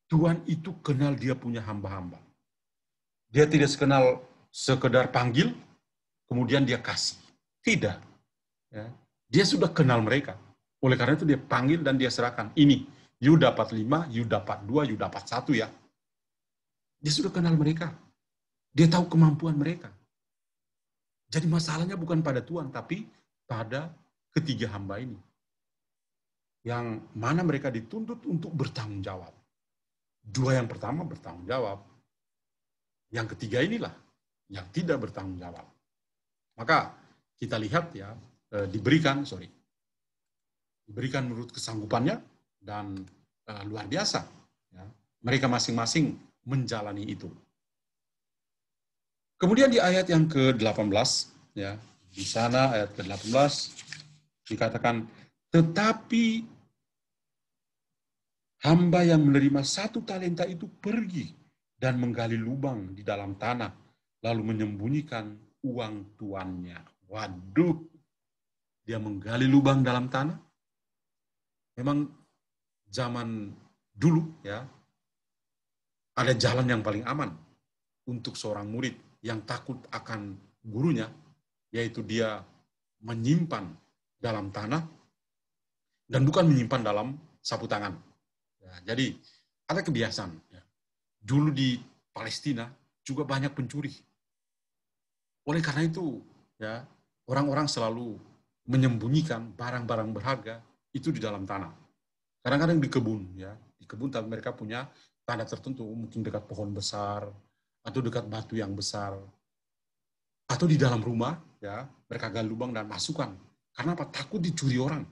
Tuhan itu kenal dia punya hamba-hamba. Dia tidak sekedar panggil, kemudian dia kasih. Tidak. Ya. Dia sudah kenal mereka. Oleh karena itu dia panggil dan dia serahkan. Ini, you dapat 5, you dapat 2, you dapat 1 ya. Dia sudah kenal mereka. Dia tahu kemampuan mereka. Jadi masalahnya bukan pada Tuhan, tapi pada ketiga hamba ini. Yang mana mereka dituntut untuk bertanggung jawab. 2 yang pertama bertanggung jawab. Yang ketiga inilah yang tidak bertanggung jawab. Maka kita lihat ya, diberikan menurut kesanggupannya dan luar biasa. Ya. Mereka masing-masing menjalani itu. Kemudian di ayat yang ke-18, ya, di sana ayat ke-18 dikatakan, tetapi hamba yang menerima 1 talenta itu pergi dan menggali lubang di dalam tanah, lalu menyembunyikan uang tuannya. Waduh, dia menggali lubang dalam tanah. Memang zaman dulu ya, ada jalan yang paling aman untuk seorang murid yang takut akan gurunya, yaitu dia menyimpan dalam tanah dan bukan menyimpan dalam sapu tangan. Ya, jadi ada kebiasaan. Ya. Dulu di Palestina juga banyak pencuri. Oleh karena itu, ya orang-orang selalu menyembunyikan barang-barang berharga itu di dalam tanah. Kadang-kadang di kebun, ya di kebun tapi mereka punya tanda tertentu, mungkin dekat pohon besar atau dekat batu yang besar, atau di dalam rumah, ya mereka gali lubang dan masukkan. Karena apa? Takut dicuri orang.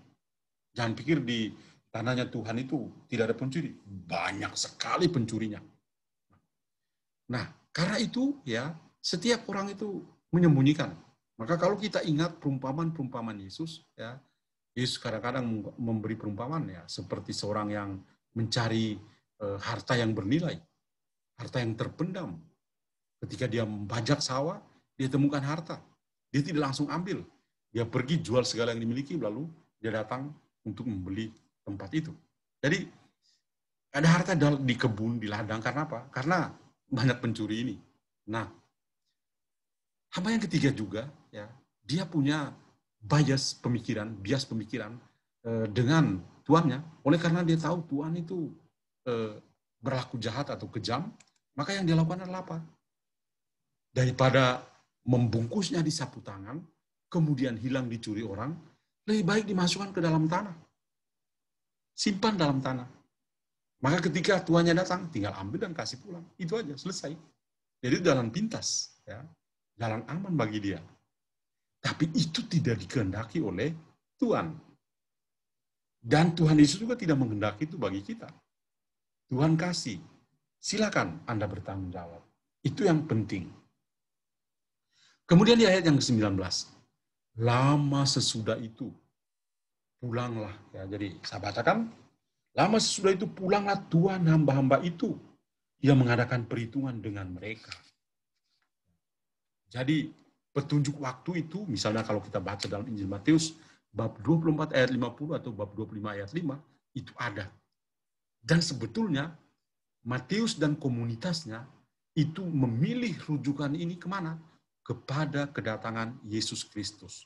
Jangan pikir di tanahnya Tuhan itu tidak ada pencuri, banyak sekali pencurinya. Nah, karena itu ya setiap orang itu menyembunyikan. Maka kalau kita ingat perumpamaan Yesus, ya Yesus kadang-kadang memberi perumpamaan ya seperti seorang yang mencari harta yang bernilai, harta yang terpendam. Ketika dia membajak sawah, dia temukan harta. Dia tidak langsung ambil. Dia pergi jual segala yang dimiliki, lalu dia datang untuk membeli tempat itu. Jadi ada harta di kebun, di ladang. Karena apa? Karena banyak pencuri ini. Nah, hamba yang ketiga juga, ya, dia punya bias pemikiran dengan tuannya. Oleh karena dia tahu Tuhan itu berlaku jahat atau kejam, maka yang dia lakukan adalah apa? Daripada membungkusnya di sapu tangan, kemudian hilang dicuri orang, lebih baik dimasukkan ke dalam tanah. Simpan dalam tanah. Maka ketika tuannya datang, tinggal ambil dan kasih pulang. Itu aja, selesai. Jadi dalam pintas. Ya. jalan aman bagi dia. Tapi itu tidak dikehendaki oleh Tuhan. Dan Tuhan Yesus juga tidak menghendaki itu bagi kita. Tuhan kasih, silakan Anda bertanggung jawab. Itu yang penting. Kemudian di ayat yang ke-19, lama sesudah itu, pulanglah. Ya, jadi saya bacakan, lama sesudah itu pulanglah Tuhan hamba-hamba itu. Ia mengadakan perhitungan dengan mereka. Jadi petunjuk waktu itu, misalnya kalau kita baca dalam Injil Matius, bab 24 ayat 50 atau bab 25 ayat 5, itu ada. Dan sebetulnya Matius dan komunitasnya itu memilih rujukan ini kemana? Kepada kedatangan Yesus Kristus.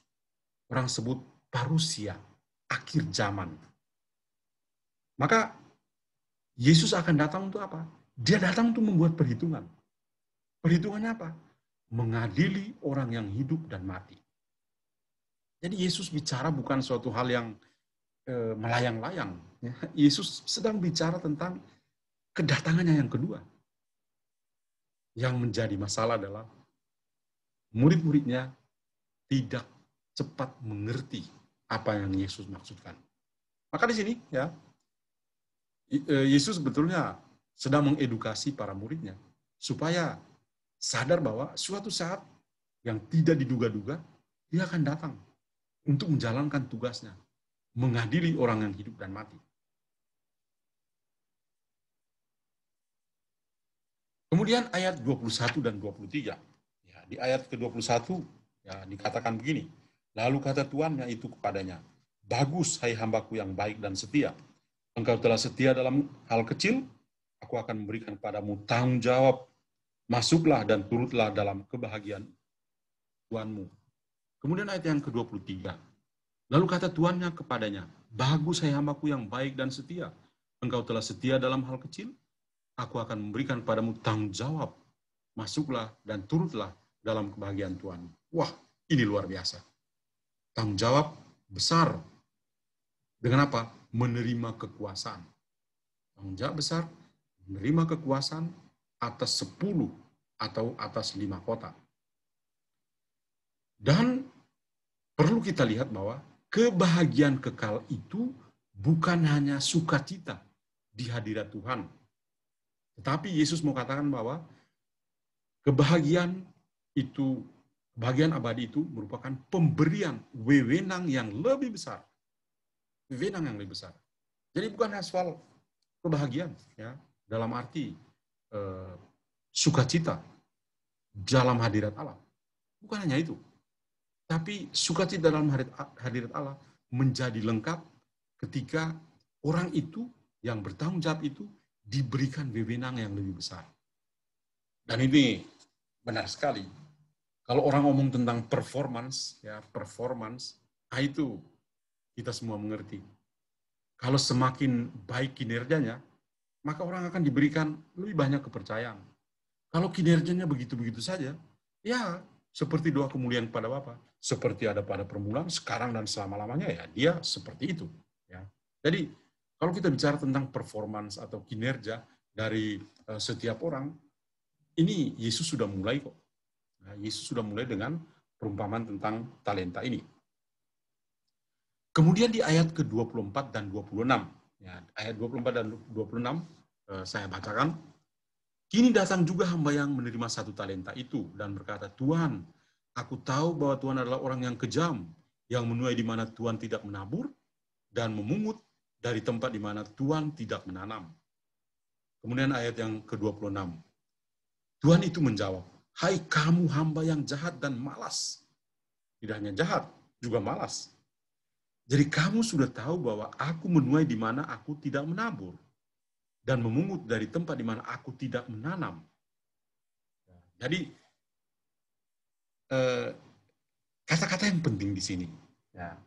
Orang sebut parusia, akhir zaman. Maka Yesus akan datang untuk apa? Dia datang untuk membuat perhitungan. Perhitungannya apa? Mengadili orang yang hidup dan mati. Jadi Yesus bicara bukan suatu hal yang melayang-layang. Yesus sedang bicara tentang kedatangannya yang kedua. Yang menjadi masalah adalah murid-muridnya tidak cepat mengerti apa yang Yesus maksudkan. Maka di sini ya Yesus sebetulnya sedang mengedukasi para muridnya supaya sadar bahwa suatu saat yang tidak diduga-duga dia akan datang untuk menjalankan tugasnya, mengadili orang yang hidup dan mati. Kemudian ayat 21 dan 23. Ya, di ayat ke-21 ya, dikatakan begini. Lalu kata tuannya itu kepadanya, bagus hai hambaku yang baik dan setia. Engkau telah setia dalam hal kecil, aku akan memberikan padamu tanggung jawab. Masuklah dan turutlah dalam kebahagiaan Tuanmu. Kemudian ayat yang ke-23. Lalu kata tuannya kepadanya, bagus hai hambaku yang baik dan setia. Engkau telah setia dalam hal kecil, aku akan memberikan padamu tanggung jawab. Masuklah dan turutlah dalam kebahagiaan Tuanmu. Wah, ini luar biasa. Tanggung jawab besar. Dengan apa? Menerima kekuasaan. Tanggung jawab besar, menerima kekuasaan atas 10 atau atas 5 kota. Dan perlu kita lihat bahwa kebahagiaan kekal itu bukan hanya sukacita di hadirat Tuhan. Tetapi Yesus mau katakan bahwa kebahagiaan itu, kebahagiaan abadi itu merupakan pemberian wewenang yang lebih besar. Wewenang yang lebih besar. Jadi bukan soal kebahagiaan, ya, dalam arti sukacita dalam hadirat Allah. Bukan hanya itu. Tapi sukacita dalam hadirat Allah menjadi lengkap ketika orang itu yang bertanggung jawab itu diberikan wewenang yang lebih besar. Dan ini benar sekali. Kalau orang ngomong tentang performance, ya performance, itu kita semua mengerti. Kalau semakin baik kinerjanya, maka orang akan diberikan lebih banyak kepercayaan. Kalau kinerjanya begitu-begitu saja, ya seperti doa kemuliaan kepada Bapa, seperti ada pada permulaan, sekarang dan selama-lamanya, ya dia seperti itu. Ya. Jadi kalau kita bicara tentang performance atau kinerja dari setiap orang, ini Yesus sudah mulai kok. Nah, Yesus sudah mulai dengan perumpamaan tentang talenta ini. Kemudian di ayat ke-24 dan 26, ya, ayat 24 dan 26 saya bacakan. Kini datang juga hamba yang menerima 1 talenta itu dan berkata, Tuhan, aku tahu bahwa Tuhan adalah orang yang kejam, yang menuai di mana Tuhan tidak menabur dan memungut dari tempat di mana Tuhan tidak menanam. Kemudian ayat yang ke-26. Tuhan itu menjawab, hai kamu hamba yang jahat dan malas. Tidak hanya jahat, juga malas. Jadi kamu sudah tahu bahwa aku menuai di mana aku tidak menabur dan memungut dari tempat di mana aku tidak menanam. Jadi kata-kata yang penting di sini. Ya.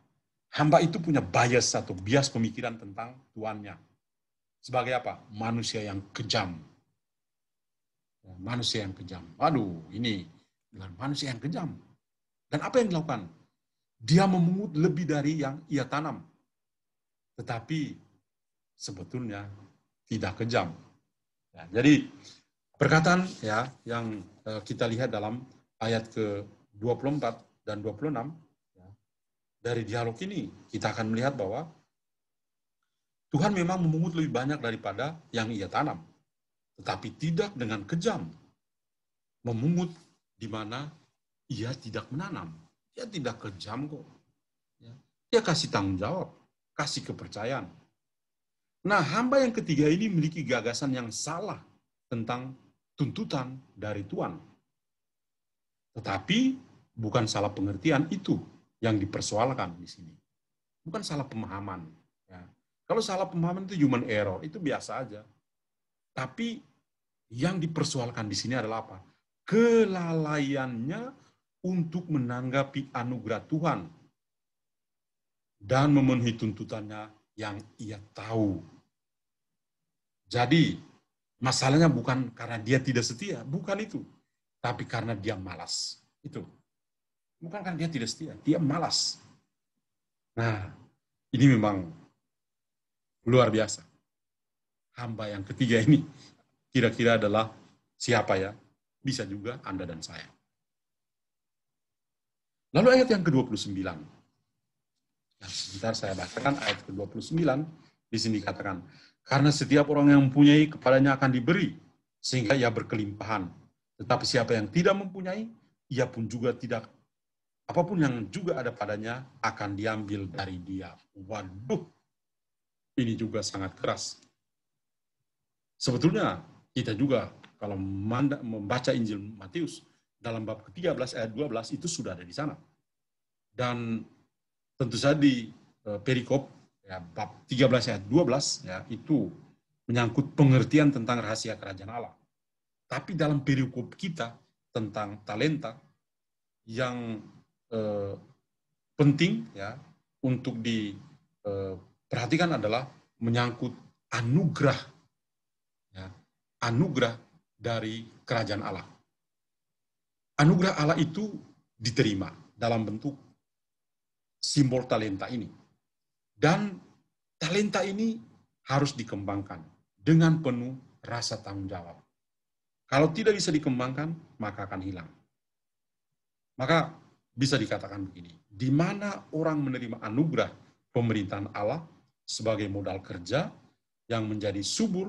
Hamba itu punya bias atau bias pemikiran tentang tuannya. Sebagai apa? Manusia yang kejam. Ya, manusia yang kejam. Aduh, ini manusia yang kejam. Dan apa yang dilakukan? Dia memungut lebih dari yang ia tanam. Tetapi sebetulnya tidak kejam. Ya, jadi perkataan ya yang kita lihat dalam ayat ke-24 dan 26, ya, dari dialog ini kita akan melihat bahwa Tuhan memang memungut lebih banyak daripada yang ia tanam, tetapi tidak dengan kejam. Memungut di mana ia tidak menanam. Dia tidak kejam kok. Ya. Dia kasih tanggung jawab, kasih kepercayaan. Nah, hamba yang ketiga ini memiliki gagasan yang salah tentang tuntutan dari Tuhan. Tetapi bukan salah pengertian itu yang dipersoalkan di sini. Bukan salah pemahaman. Ya. Kalau salah pemahaman itu human error, itu biasa aja. Tapi yang dipersoalkan di sini adalah apa? Kelalaiannya untuk menanggapi anugerah Tuhan dan memenuhi tuntutannya yang ia tahu. Jadi, masalahnya bukan karena dia tidak setia, bukan itu. Tapi karena dia malas. Itu. Bukan karena dia tidak setia, dia malas. Nah, ini memang luar biasa. Hamba yang ketiga ini kira-kira adalah siapa ya? Bisa juga Anda dan saya. Lalu ayat yang ke-29. Nah, sebentar saya bacakan ayat ke-29. Di sini dikatakan, karena setiap orang yang mempunyai kepadanya akan diberi, sehingga ia berkelimpahan. Tetapi siapa yang tidak mempunyai, ia pun juga tidak, apapun yang juga ada padanya akan diambil dari dia. Waduh, ini juga sangat keras. Sebetulnya kita juga kalau membaca Injil Matius dalam bab ke-13 ayat 12 itu sudah ada di sana. Dan tentu saja di perikop ya, bab 13 ayat 12 ya, itu menyangkut pengertian tentang rahasia kerajaan Allah. Tapi dalam perikop kita tentang talenta yang penting ya untuk diperhatikan adalah menyangkut anugerah ya, anugerah dari kerajaan Allah. Anugerah Allah itu diterima dalam bentuk simbol talenta ini. Dan talenta ini harus dikembangkan dengan penuh rasa tanggung jawab. Kalau tidak bisa dikembangkan, maka akan hilang. Maka bisa dikatakan begini, di mana orang menerima anugerah pemerintahan Allah sebagai modal kerja yang menjadi subur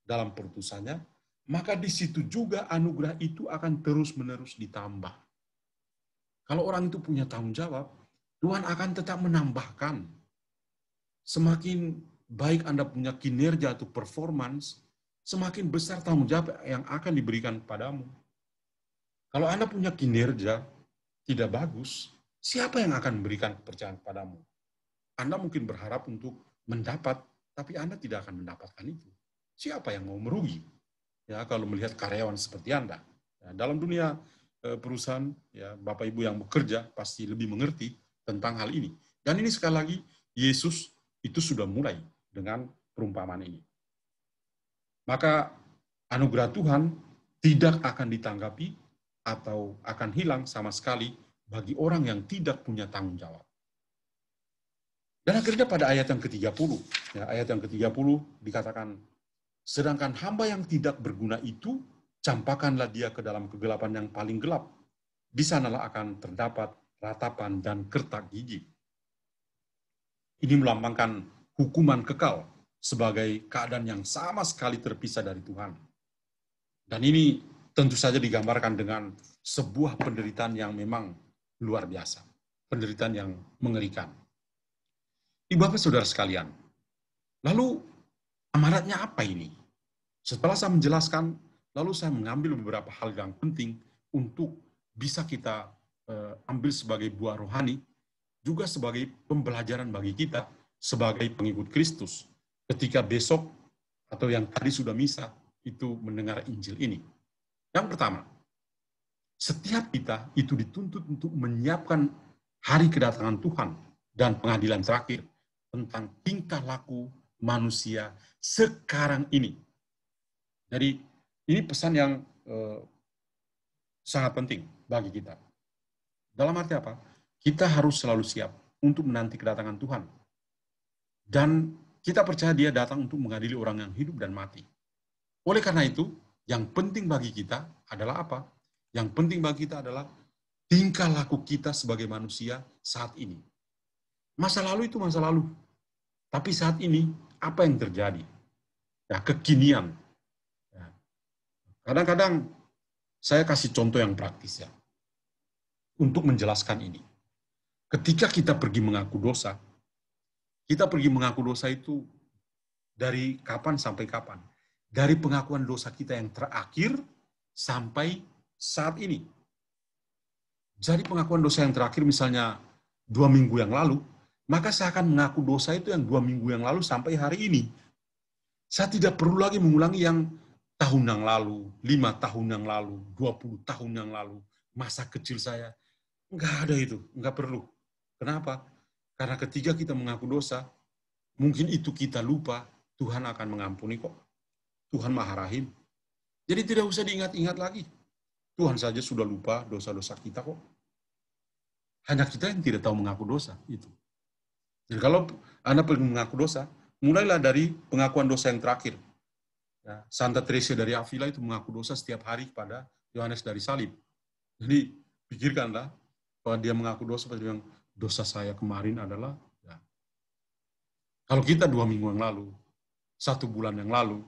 dalam perutusannya, maka di situ juga anugerah itu akan terus-menerus ditambah. Kalau orang itu punya tanggung jawab, Tuhan akan tetap menambahkan. Semakin baik Anda punya kinerja atau performance, semakin besar tanggung jawab yang akan diberikan padamu. Kalau Anda punya kinerja tidak bagus, siapa yang akan memberikan kepercayaan padamu? Anda mungkin berharap untuk mendapat, tapi Anda tidak akan mendapatkan itu. Siapa yang mau merugi? Ya, kalau melihat karyawan seperti Anda. Ya, dalam dunia perusahaan, ya, Bapak Ibu yang bekerja pasti lebih mengerti tentang hal ini. Dan ini sekali lagi, Yesus itu sudah mulai dengan perumpamaan ini. Maka anugerah Tuhan tidak akan ditanggapi atau akan hilang sama sekali bagi orang yang tidak punya tanggung jawab. Dan akhirnya pada ayat yang ke-30, ya, ayat yang ke-30 dikatakan, sedangkan hamba yang tidak berguna itu, campakkanlah dia ke dalam kegelapan yang paling gelap. Di sanalah akan terdapat ratapan dan kertak gigi. Ini melambangkan hukuman kekal sebagai keadaan yang sama sekali terpisah dari Tuhan. Dan ini tentu saja digambarkan dengan sebuah penderitaan yang memang luar biasa. Penderitaan yang mengerikan. Ibu-bapak saudara sekalian, lalu amaratnya apa ini? Setelah saya menjelaskan, lalu saya mengambil beberapa hal yang penting untuk bisa kita ambil sebagai buah rohani, juga sebagai pembelajaran bagi kita sebagai pengikut Kristus ketika besok atau yang tadi sudah misa itu mendengar Injil ini. Yang pertama, setiap kita itu dituntut untuk menyiapkan hari kedatangan Tuhan dan pengadilan terakhir tentang tingkah laku manusia sekarang ini. Jadi ini pesan yang sangat penting bagi kita. Dalam arti apa? Kita harus selalu siap untuk menanti kedatangan Tuhan. Dan kita percaya dia datang untuk mengadili orang yang hidup dan mati. Oleh karena itu, yang penting bagi kita adalah apa? Yang penting bagi kita adalah tingkah laku kita sebagai manusia saat ini. Masa lalu itu masa lalu. Tapi saat ini, apa yang terjadi? Ya, kekinian. Ya. Kadang-kadang saya kasih contoh yang praktis ya. Untuk menjelaskan ini. Ketika kita pergi mengaku dosa, kita pergi mengaku dosa itu dari kapan sampai kapan? Dari pengakuan dosa kita yang terakhir sampai saat ini. Jadi pengakuan dosa yang terakhir misalnya 2 minggu yang lalu, maka saya akan mengaku dosa itu yang 2 minggu yang lalu sampai hari ini. Saya tidak perlu lagi mengulangi yang tahun yang lalu, 5 tahun yang lalu, 20 tahun yang lalu, masa kecil saya. Enggak ada itu, enggak perlu. Kenapa? Karena ketika kita mengaku dosa, mungkin itu kita lupa, Tuhan akan mengampuni kok. Tuhan Maha Rahim. Jadi tidak usah diingat-ingat lagi. Tuhan saja sudah lupa dosa-dosa kita kok. Hanya kita yang tidak tahu mengaku dosa. Itu. Dan kalau Anda pergi mengaku dosa, mulailah dari pengakuan dosa yang terakhir. Ya, Santa Teresa dari Avila itu mengaku dosa setiap hari kepada Yohanes dari Salib. Jadi pikirkanlah, bahwa dia mengaku dosa, dia bilang, dosa saya kemarin adalah, ya. Kalau kita 2 minggu yang lalu, 1 bulan yang lalu,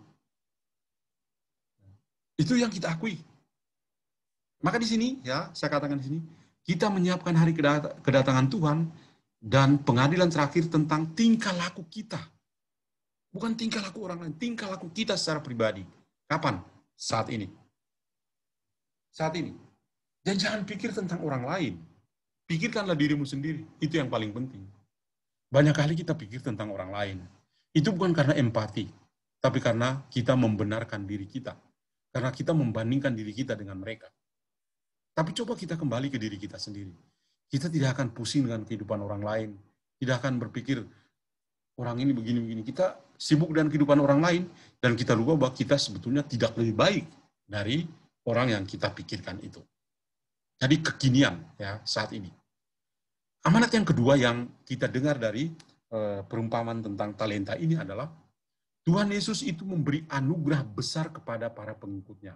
itu yang kita akui. Maka di sini, ya, saya katakan di sini, kita menyiapkan hari kedatangan Tuhan dan pengadilan terakhir tentang tingkah laku kita. Bukan tingkah laku orang lain, tingkah laku kita secara pribadi. Kapan? Saat ini. Saat ini. Dan jangan pikir tentang orang lain. Pikirkanlah dirimu sendiri. Itu yang paling penting. Banyak kali kita pikir tentang orang lain. Itu bukan karena empati, tapi karena kita membenarkan diri kita. Karena kita membandingkan diri kita dengan mereka. Tapi coba kita kembali ke diri kita sendiri. Kita tidak akan pusing dengan kehidupan orang lain. Tidak akan berpikir, orang ini begini-begini. Kita sibuk dengan kehidupan orang lain, dan kita lupa bahwa kita sebetulnya tidak lebih baik dari orang yang kita pikirkan itu. Jadi kekinian ya saat ini. Amanat yang kedua yang kita dengar dari perumpamaan tentang talenta ini adalah Tuhan Yesus itu memberi anugerah besar kepada para pengikutnya.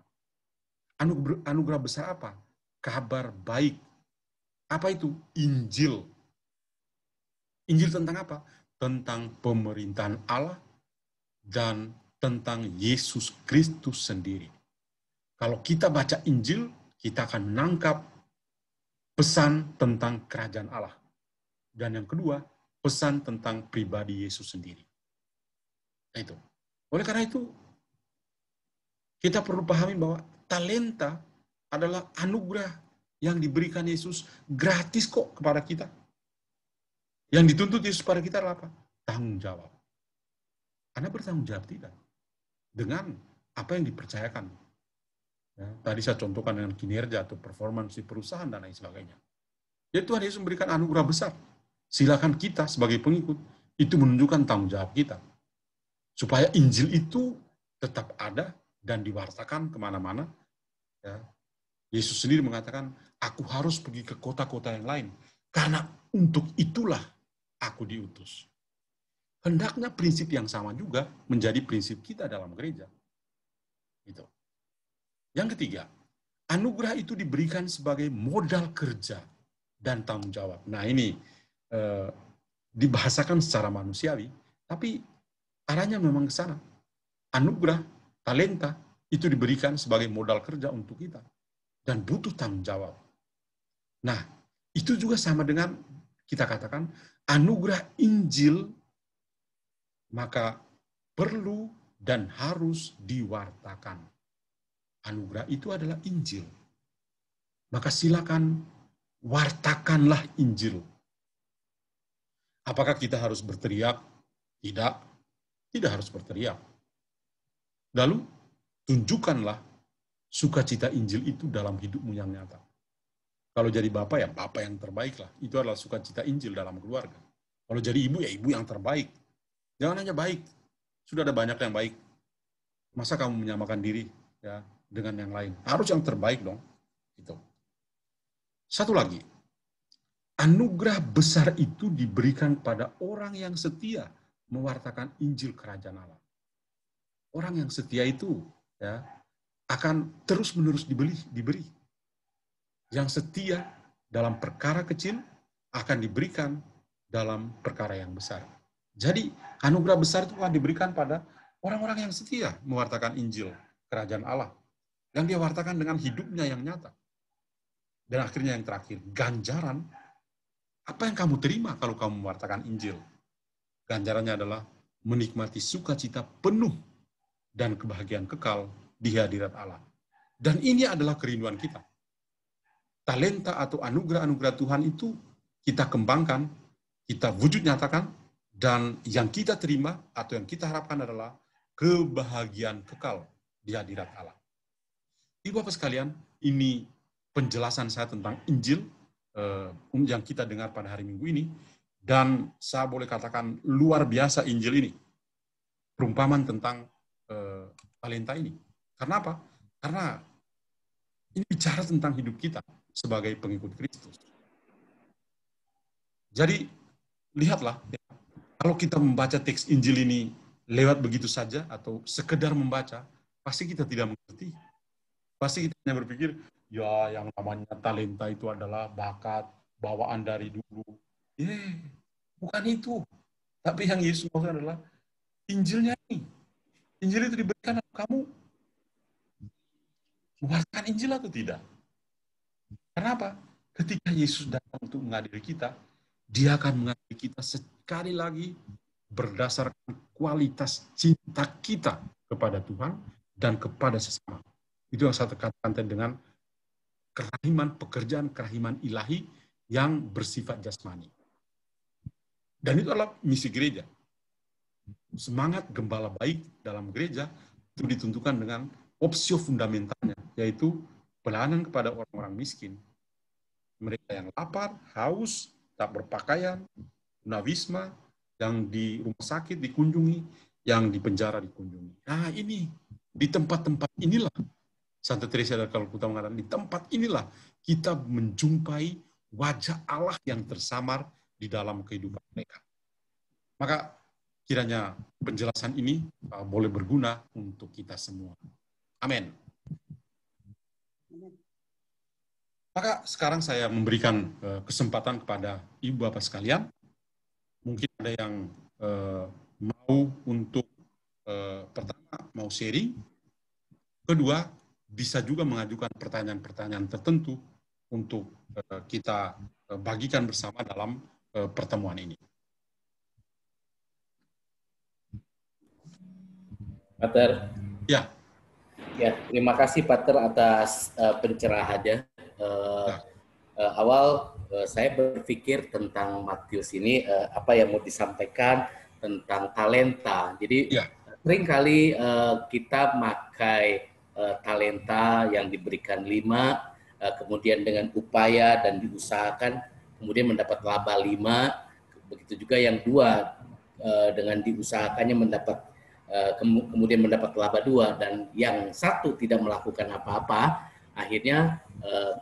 Anugerah besar apa? Kabar baik. Apa itu? Injil. Injil tentang apa? Tentang pemerintahan Allah dan tentang Yesus Kristus sendiri. Kalau kita baca Injil, kita akan menangkap pesan tentang kerajaan Allah. Dan yang kedua, pesan tentang pribadi Yesus sendiri. Nah, itu. Oleh karena itu, kita perlu pahami bahwa talenta adalah anugerah yang diberikan Yesus gratis kok kepada kita. Yang dituntut Yesus pada kita adalah apa? Tanggung jawab. Anda bertanggung jawab tidak? Dengan apa yang dipercayakan. Ya, tadi saya contohkan dengan kinerja atau performance di perusahaan dan lain sebagainya. Jadi Tuhan Yesus memberikan anugerah besar. Silakan kita sebagai pengikut itu menunjukkan tanggung jawab kita. Supaya Injil itu tetap ada dan diwartakan kemana-mana. Ya. Yesus sendiri mengatakan, aku harus pergi ke kota-kota yang lain. Karena untuk itulah aku diutus. Hendaknya prinsip yang sama juga menjadi prinsip kita dalam gereja. Itu. Yang ketiga, anugerah itu diberikan sebagai modal kerja dan tanggung jawab. Nah ini dibahasakan secara manusiawi, tapi arahnya memang ke sana. Anugerah, talenta, itu diberikan sebagai modal kerja untuk kita. Dan butuh tanggung jawab. Nah, itu juga sama dengan kita katakan, anugerah Injil, maka perlu dan harus diwartakan. Anugerah itu adalah Injil. Maka silakan wartakanlah Injil. Apakah kita harus berteriak? Tidak. Tidak harus berteriak. Lalu, tunjukkanlah sukacita Injil itu dalam hidupmu yang nyata. Kalau jadi bapak, ya bapak yang terbaik lah. Itu adalah sukacita Injil dalam keluarga. Kalau jadi ibu, ya ibu yang terbaik. Jangan hanya baik. Sudah ada banyak yang baik. Masa kamu menyamakan diri ya dengan yang lain? Harus yang terbaik dong. Gitu. Satu lagi. Anugerah besar itu diberikan pada orang yang setia mewartakan Injil Kerajaan Allah. Orang yang setia itu ya akan terus-menerus diberi. Yang setia dalam perkara kecil akan diberikan dalam perkara yang besar. Jadi anugerah besar itu akan diberikan pada orang-orang yang setia mewartakan Injil Kerajaan Allah. Dan dia wartakan dengan hidupnya yang nyata. Dan akhirnya yang terakhir, ganjaran. Apa yang kamu terima kalau kamu mewartakan Injil? Ganjarannya adalah menikmati sukacita penuh dan kebahagiaan kekal di hadirat Allah. Dan ini adalah kerinduan kita. Talenta atau anugerah-anugerah Tuhan itu kita kembangkan, kita wujud nyatakan, dan yang kita terima atau yang kita harapkan adalah kebahagiaan kekal di hadirat Allah. Ibu Bapak sekalian, ini penjelasan saya tentang Injil yang kita dengar pada hari Minggu ini, dan saya boleh katakan luar biasa Injil ini, perumpamaan tentang talenta ini. Karena apa? Karena ini bicara tentang hidup kita sebagai pengikut Kristus. Jadi, lihatlah, ya, kalau kita membaca teks Injil ini lewat begitu saja atau sekedar membaca, pasti kita tidak mengerti. Pasti kita hanya berpikir, ya yang namanya talenta itu adalah bakat, bawaan dari dulu. Bukan itu. Tapi yang Yesus maksud adalah Injilnya ini. Injil itu diberikan kamu mewartakan Injil atau tidak. Kenapa? Ketika Yesus datang untuk mengadili kita, dia akan mengadili kita sekali lagi berdasarkan kualitas cinta kita kepada Tuhan dan kepada sesama. Itu yang saya katakan dengan kerahiman, pekerjaan kerahiman ilahi yang bersifat jasmani. Dan itu adalah misi gereja. Semangat gembala baik dalam gereja itu ditentukan dengan opsio fundamentalnya, yaitu pelayanan kepada orang-orang miskin. Mereka yang lapar, haus, tak berpakaian, tunawisma, yang di rumah sakit dikunjungi, yang di penjara dikunjungi. Nah ini, di tempat-tempat inilah, Santa Teresa dari Kalkuta mengatakan, di tempat inilah kita menjumpai wajah Allah yang tersamar di dalam kehidupan mereka. Maka kiranya penjelasan ini boleh berguna untuk kita semua. Amin. Maka sekarang saya memberikan kesempatan kepada Ibu Bapak sekalian. Mungkin ada yang mau untuk pertama mau sharing, kedua bisa juga mengajukan pertanyaan-pertanyaan tertentu untuk kita bagikan bersama dalam pertemuan ini. Pater. Ya. Ya, terima kasih Pater atas pencerahannya. Awal saya berpikir tentang Matius ini apa yang mau disampaikan tentang talenta. Jadi seringkali kita pakai talenta yang diberikan 5, kemudian dengan upaya dan diusahakan, kemudian mendapat laba 5. Begitu juga yang 2 dengan diusahakannya mendapat kemudian mendapat laba 2, dan yang 1 tidak melakukan apa-apa, akhirnya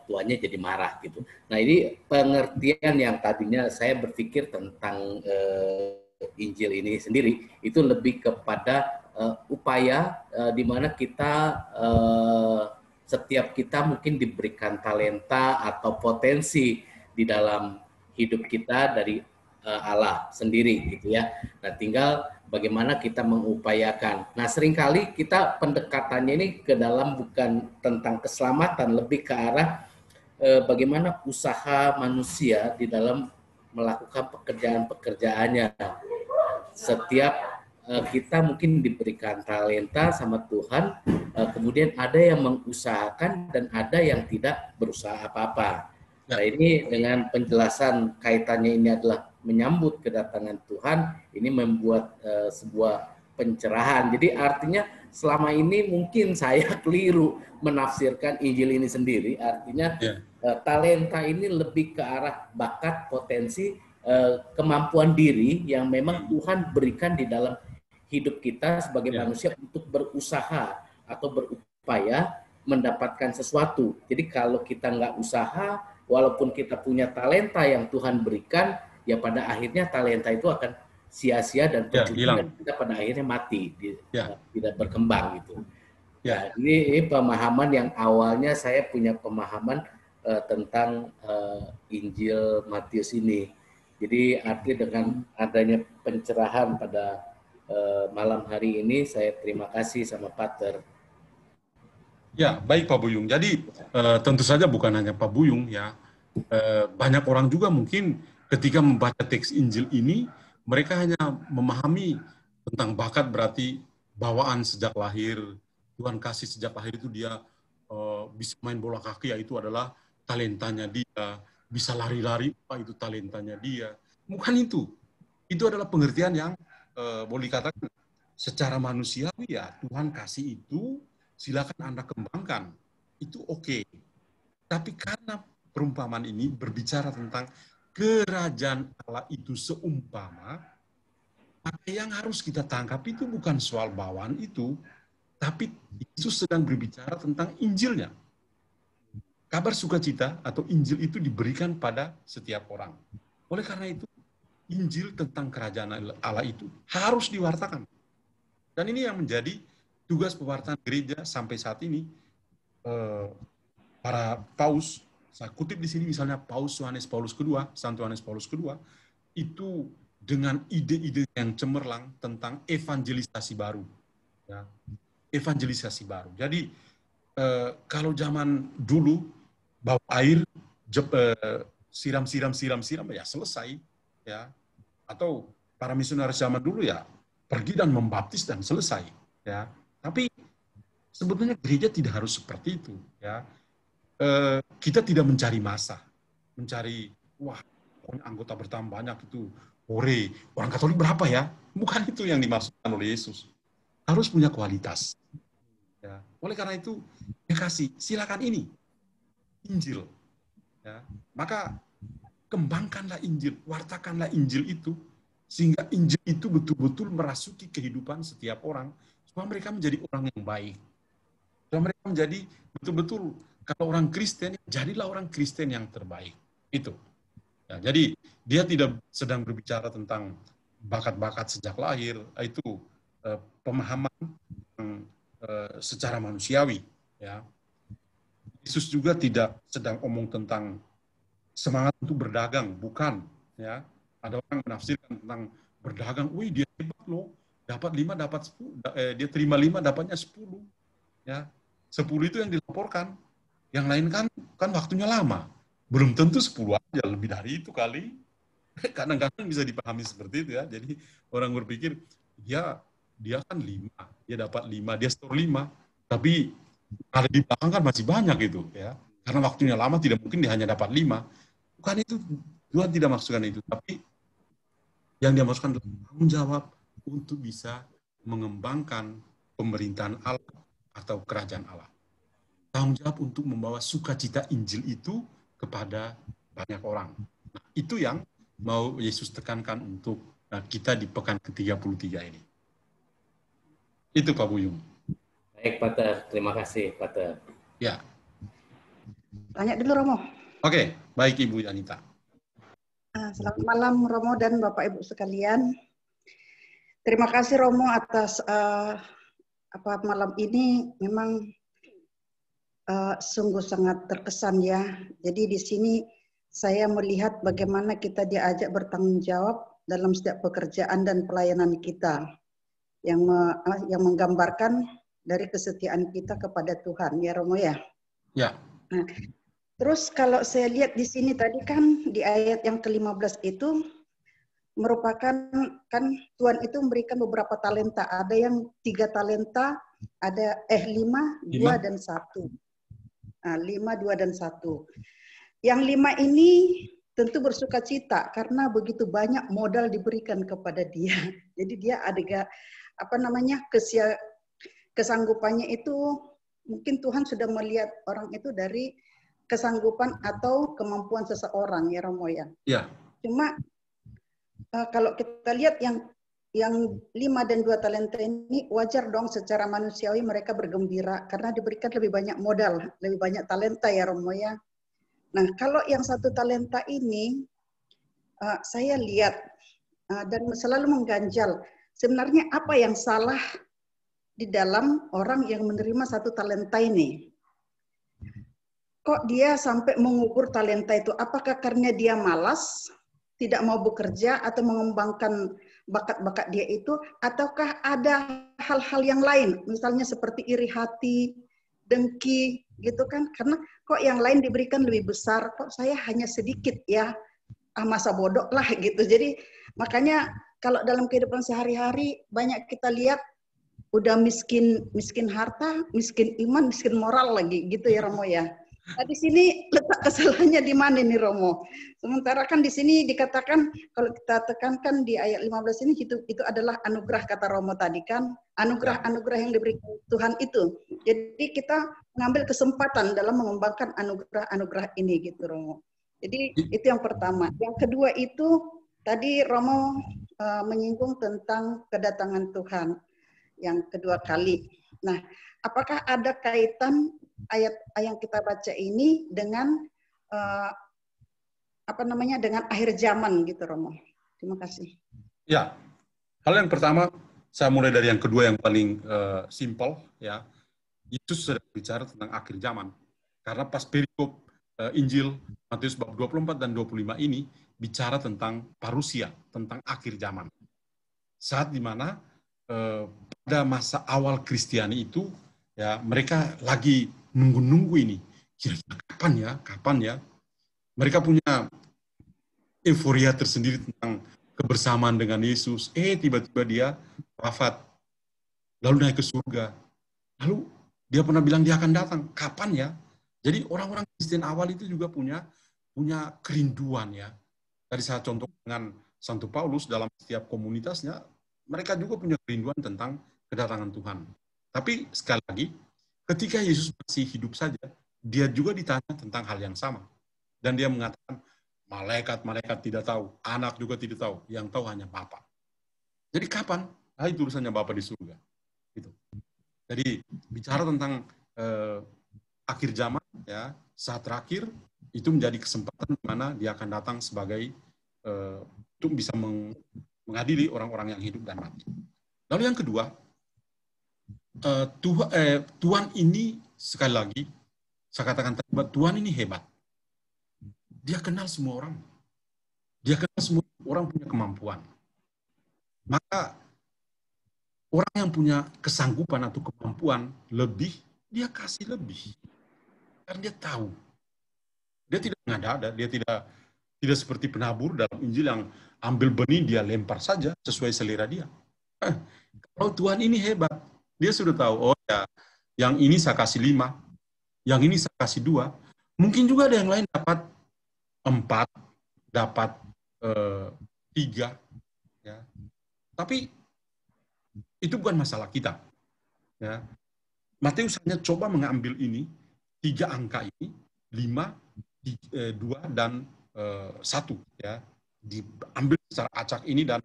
tuannya jadi marah gitu. Nah ini pengertian yang tadinya saya berpikir tentang Injil ini sendiri itu lebih kepada upaya di mana kita setiap kita mungkin diberikan talenta atau potensi di dalam hidup kita dari Allah sendiri gitu ya. Nah tinggal bagaimana kita mengupayakan. Nah seringkali kita pendekatannya ini ke dalam bukan tentang keselamatan, lebih ke arah bagaimana usaha manusia di dalam melakukan pekerjaan-pekerjaannya. Setiap kita mungkin diberikan talenta sama Tuhan, kemudian ada yang mengusahakan dan ada yang tidak berusaha apa-apa. Nah ini dengan penjelasan kaitannya ini adalah menyambut kedatangan Tuhan, ini membuat sebuah pencerahan. Jadi artinya selama ini mungkin saya keliru menafsirkan Injil ini sendiri, artinya talenta ini lebih ke arah bakat, potensi, kemampuan diri yang memang Tuhan berikan di dalam hidup kita sebagai manusia untuk berusaha atau berupaya mendapatkan sesuatu. Jadi kalau kita nggak usaha, walaupun kita punya talenta yang Tuhan berikan, ya pada akhirnya talenta itu akan sia-sia dan percuma, kita pada akhirnya mati, tidak berkembang gitu. Ya, ini pemahaman yang awalnya saya punya pemahaman tentang Injil Matius ini. Jadi arti dengan adanya pencerahan pada malam hari ini, saya terima kasih sama Pater. Ya, baik Pak Buyung. Jadi tentu saja bukan hanya Pak Buyung ya, banyak orang juga mungkin ketika membaca teks Injil ini, mereka hanya memahami tentang bakat berarti bawaan sejak lahir, Tuhan kasih sejak lahir itu dia bisa main bola kaki, yaitu adalah talentanya dia, bisa lari-lari, itu talentanya dia. Bukan itu. Itu adalah pengertian yang boleh dikatakan secara manusiawi ya, Tuhan kasih itu, silakan Anda kembangkan. Itu oke. Tapi karena perumpamaan ini berbicara tentang kerajaan Allah itu seumpama, maka yang harus kita tangkap itu bukan soal bawaan itu, tapi Yesus sedang berbicara tentang Injilnya. Kabar sukacita atau Injil itu diberikan pada setiap orang. Oleh karena itu, Injil tentang kerajaan Allah itu harus diwartakan. Dan ini yang menjadi tugas pewartaan gereja sampai saat ini. Para paus, saya kutip di sini misalnya Paus Yohanes Paulus II, Santo Yohanes Paulus II, itu dengan ide-ide yang cemerlang tentang evangelisasi baru. Ya. Evangelisasi baru. Jadi kalau zaman dulu bawa air, siram ya selesai, ya. Atau para misionaris zaman dulu ya pergi dan membaptis dan selesai, ya. Tapi sebetulnya gereja tidak harus seperti itu, ya. Kita tidak mencari massa, mencari wah pokoknya anggota bertambah banyak itu, orang Katolik berapa ya? Bukan itu yang dimaksudkan oleh Yesus. Harus punya kualitas. Ya. Oleh karena itu, silakan ini Injil. Ya. Maka kembangkanlah Injil, wartakanlah Injil itu, sehingga Injil itu betul-betul merasuki kehidupan setiap orang, supaya mereka menjadi orang yang baik. Supaya mereka menjadi betul-betul, kalau orang Kristen, jadilah orang Kristen yang terbaik. Itu. Ya, jadi dia tidak sedang berbicara tentang bakat-bakat sejak lahir, itu pemahaman secara manusiawi. Ya. Yesus juga tidak sedang omong tentang semangat untuk berdagang, bukan. Ya. Ada orang menafsirkan tentang berdagang, wih dia hebat loh, dapat 5 dapat 10, dia terima 5 dapatnya 10. Ya. 10 itu yang dilaporkan. Yang lain kan waktunya lama. Belum tentu 10 aja, lebih dari itu kali. Kadang-kadang bisa dipahami seperti itu ya. Jadi orang berpikir, dia kan 5, dia dapat 5, dia store 5. Tapi kalau di belakang kan masih banyak itu ya. Karena waktunya lama tidak mungkin dia hanya dapat 5. Bukan itu, Tuhan tidak maksudkan itu. Tapi yang dia maksudkan adalah tanggung jawab untuk bisa mengembangkan pemerintahan Allah atau kerajaan Allah. Tanggung jawab untuk membawa sukacita Injil itu kepada banyak orang. Nah, itu yang mau Yesus tekankan untuk kita di pekan ke-33 ini. Itu Pak Buyung. Baik, Pater. Terima kasih, Pater. Ya. Tanya dulu, Romo. Oke, baik Ibu Anita. Selamat malam, Romo dan Bapak Ibu sekalian. Terima kasih, Romo, atas malam ini. Memang sungguh sangat terkesan ya. Jadi di sini saya melihat bagaimana kita diajak bertanggung jawab dalam setiap pekerjaan dan pelayanan kita, yang menggambarkan dari kesetiaan kita kepada Tuhan, ya Romo ya. Ya. Nah, terus kalau saya lihat di sini tadi kan di ayat yang ke-15 itu merupakan kan Tuhan itu memberikan beberapa talenta. Ada yang 3 talenta, ada 5, 2 dan 1. Nah, 5, 2 dan 1. Yang 5 ini tentu bersuka cita karena begitu banyak modal diberikan kepada dia. Jadi dia ada kesanggupannya itu mungkin Tuhan sudah melihat orang itu dari kesanggupan atau kemampuan seseorang ya Romo ya. Ya. Cuma kalau kita lihat yang 5 dan 2 talenta ini wajar dong secara manusiawi mereka bergembira karena diberikan lebih banyak modal, lebih banyak talenta ya Romo ya. Nah kalau yang 1 talenta ini saya lihat dan selalu mengganjal sebenarnya apa yang salah di dalam orang yang menerima 1 talenta ini. kok dia sampai mengubur talenta itu? Apakah karena dia malas, tidak mau bekerja atau mengembangkan bakat-bakat dia itu, ataukah ada hal-hal yang lain, misalnya seperti iri hati, dengki, gitu kan? Karena kok yang lain diberikan lebih besar, kok saya hanya sedikit ya, masa bodoh lah gitu. Jadi makanya kalau dalam kehidupan sehari-hari banyak kita lihat udah miskin harta, miskin iman, miskin moral lagi gitu ya Romo ya. Nah, di sini letak kesalahannya di mana nih Romo? Sementara kan di sini dikatakan, kalau kita tekankan di ayat 15 ini, itu adalah anugerah, kata Romo tadi kan, anugerah-anugerah yang diberikan Tuhan itu. Jadi kita mengambil kesempatan dalam mengembangkan anugerah-anugerah ini gitu Romo. Jadi itu yang pertama. Yang kedua itu tadi Romo menyinggung tentang kedatangan Tuhan yang kedua kali. Nah, apakah ada kaitan ayat yang kita baca ini dengan dengan akhir zaman gitu Romo? Terima kasih. Ya, hal yang pertama saya mulai dari yang kedua yang paling simpel ya. Yesus sudah bicara tentang akhir zaman. Karena pas perikop Injil Matius bab 24 dan 25 ini bicara tentang parusia, tentang akhir zaman. Saat dimana pada masa awal Kristiani itu ya mereka lagi nunggu-nunggu ini. Kira-kira kapan ya? Mereka punya euforia tersendiri tentang kebersamaan dengan Yesus. Tiba-tiba dia wafat. Lalu naik ke surga. Lalu dia pernah bilang dia akan datang. Kapan ya? Jadi orang-orang Kristen awal itu juga punya kerinduan ya. Tadi saya contoh dengan Santo Paulus dalam setiap komunitasnya, mereka juga punya kerinduan tentang kedatangan Tuhan. Tapi sekali lagi, ketika Yesus masih hidup saja, dia juga ditanya tentang hal yang sama. Dan dia mengatakan, malaikat-malaikat tidak tahu, anak juga tidak tahu, yang tahu hanya Bapa. Jadi kapan? Itu urusannya Bapa di surga. Gitu. Jadi bicara tentang akhir zaman, ya saat terakhir, itu menjadi kesempatan di mana dia akan datang sebagai untuk bisa mengadili orang-orang yang hidup dan mati. Lalu yang kedua, Tuhan ini sekali lagi, saya katakan tadi, Tuhan ini hebat. Dia kenal semua orang. Dia kenal semua orang punya kemampuan. Maka orang yang punya kesanggupan atau kemampuan lebih, dia kasih lebih. Karena dia tahu. Dia tidak mengada-ada, dia tidak seperti penabur dalam Injil yang ambil benih, dia lempar saja sesuai selera dia. Kalau Tuhan ini hebat, dia sudah tahu, oh ya, yang ini saya kasih 5, yang ini saya kasih 2. Mungkin juga ada yang lain dapat 4, dapat 3. Ya. Tapi itu bukan masalah kita. Ya. Matius hanya coba mengambil ini, 3 angka ini, 5, 2, dan 1. Ya. Diambil secara acak ini dan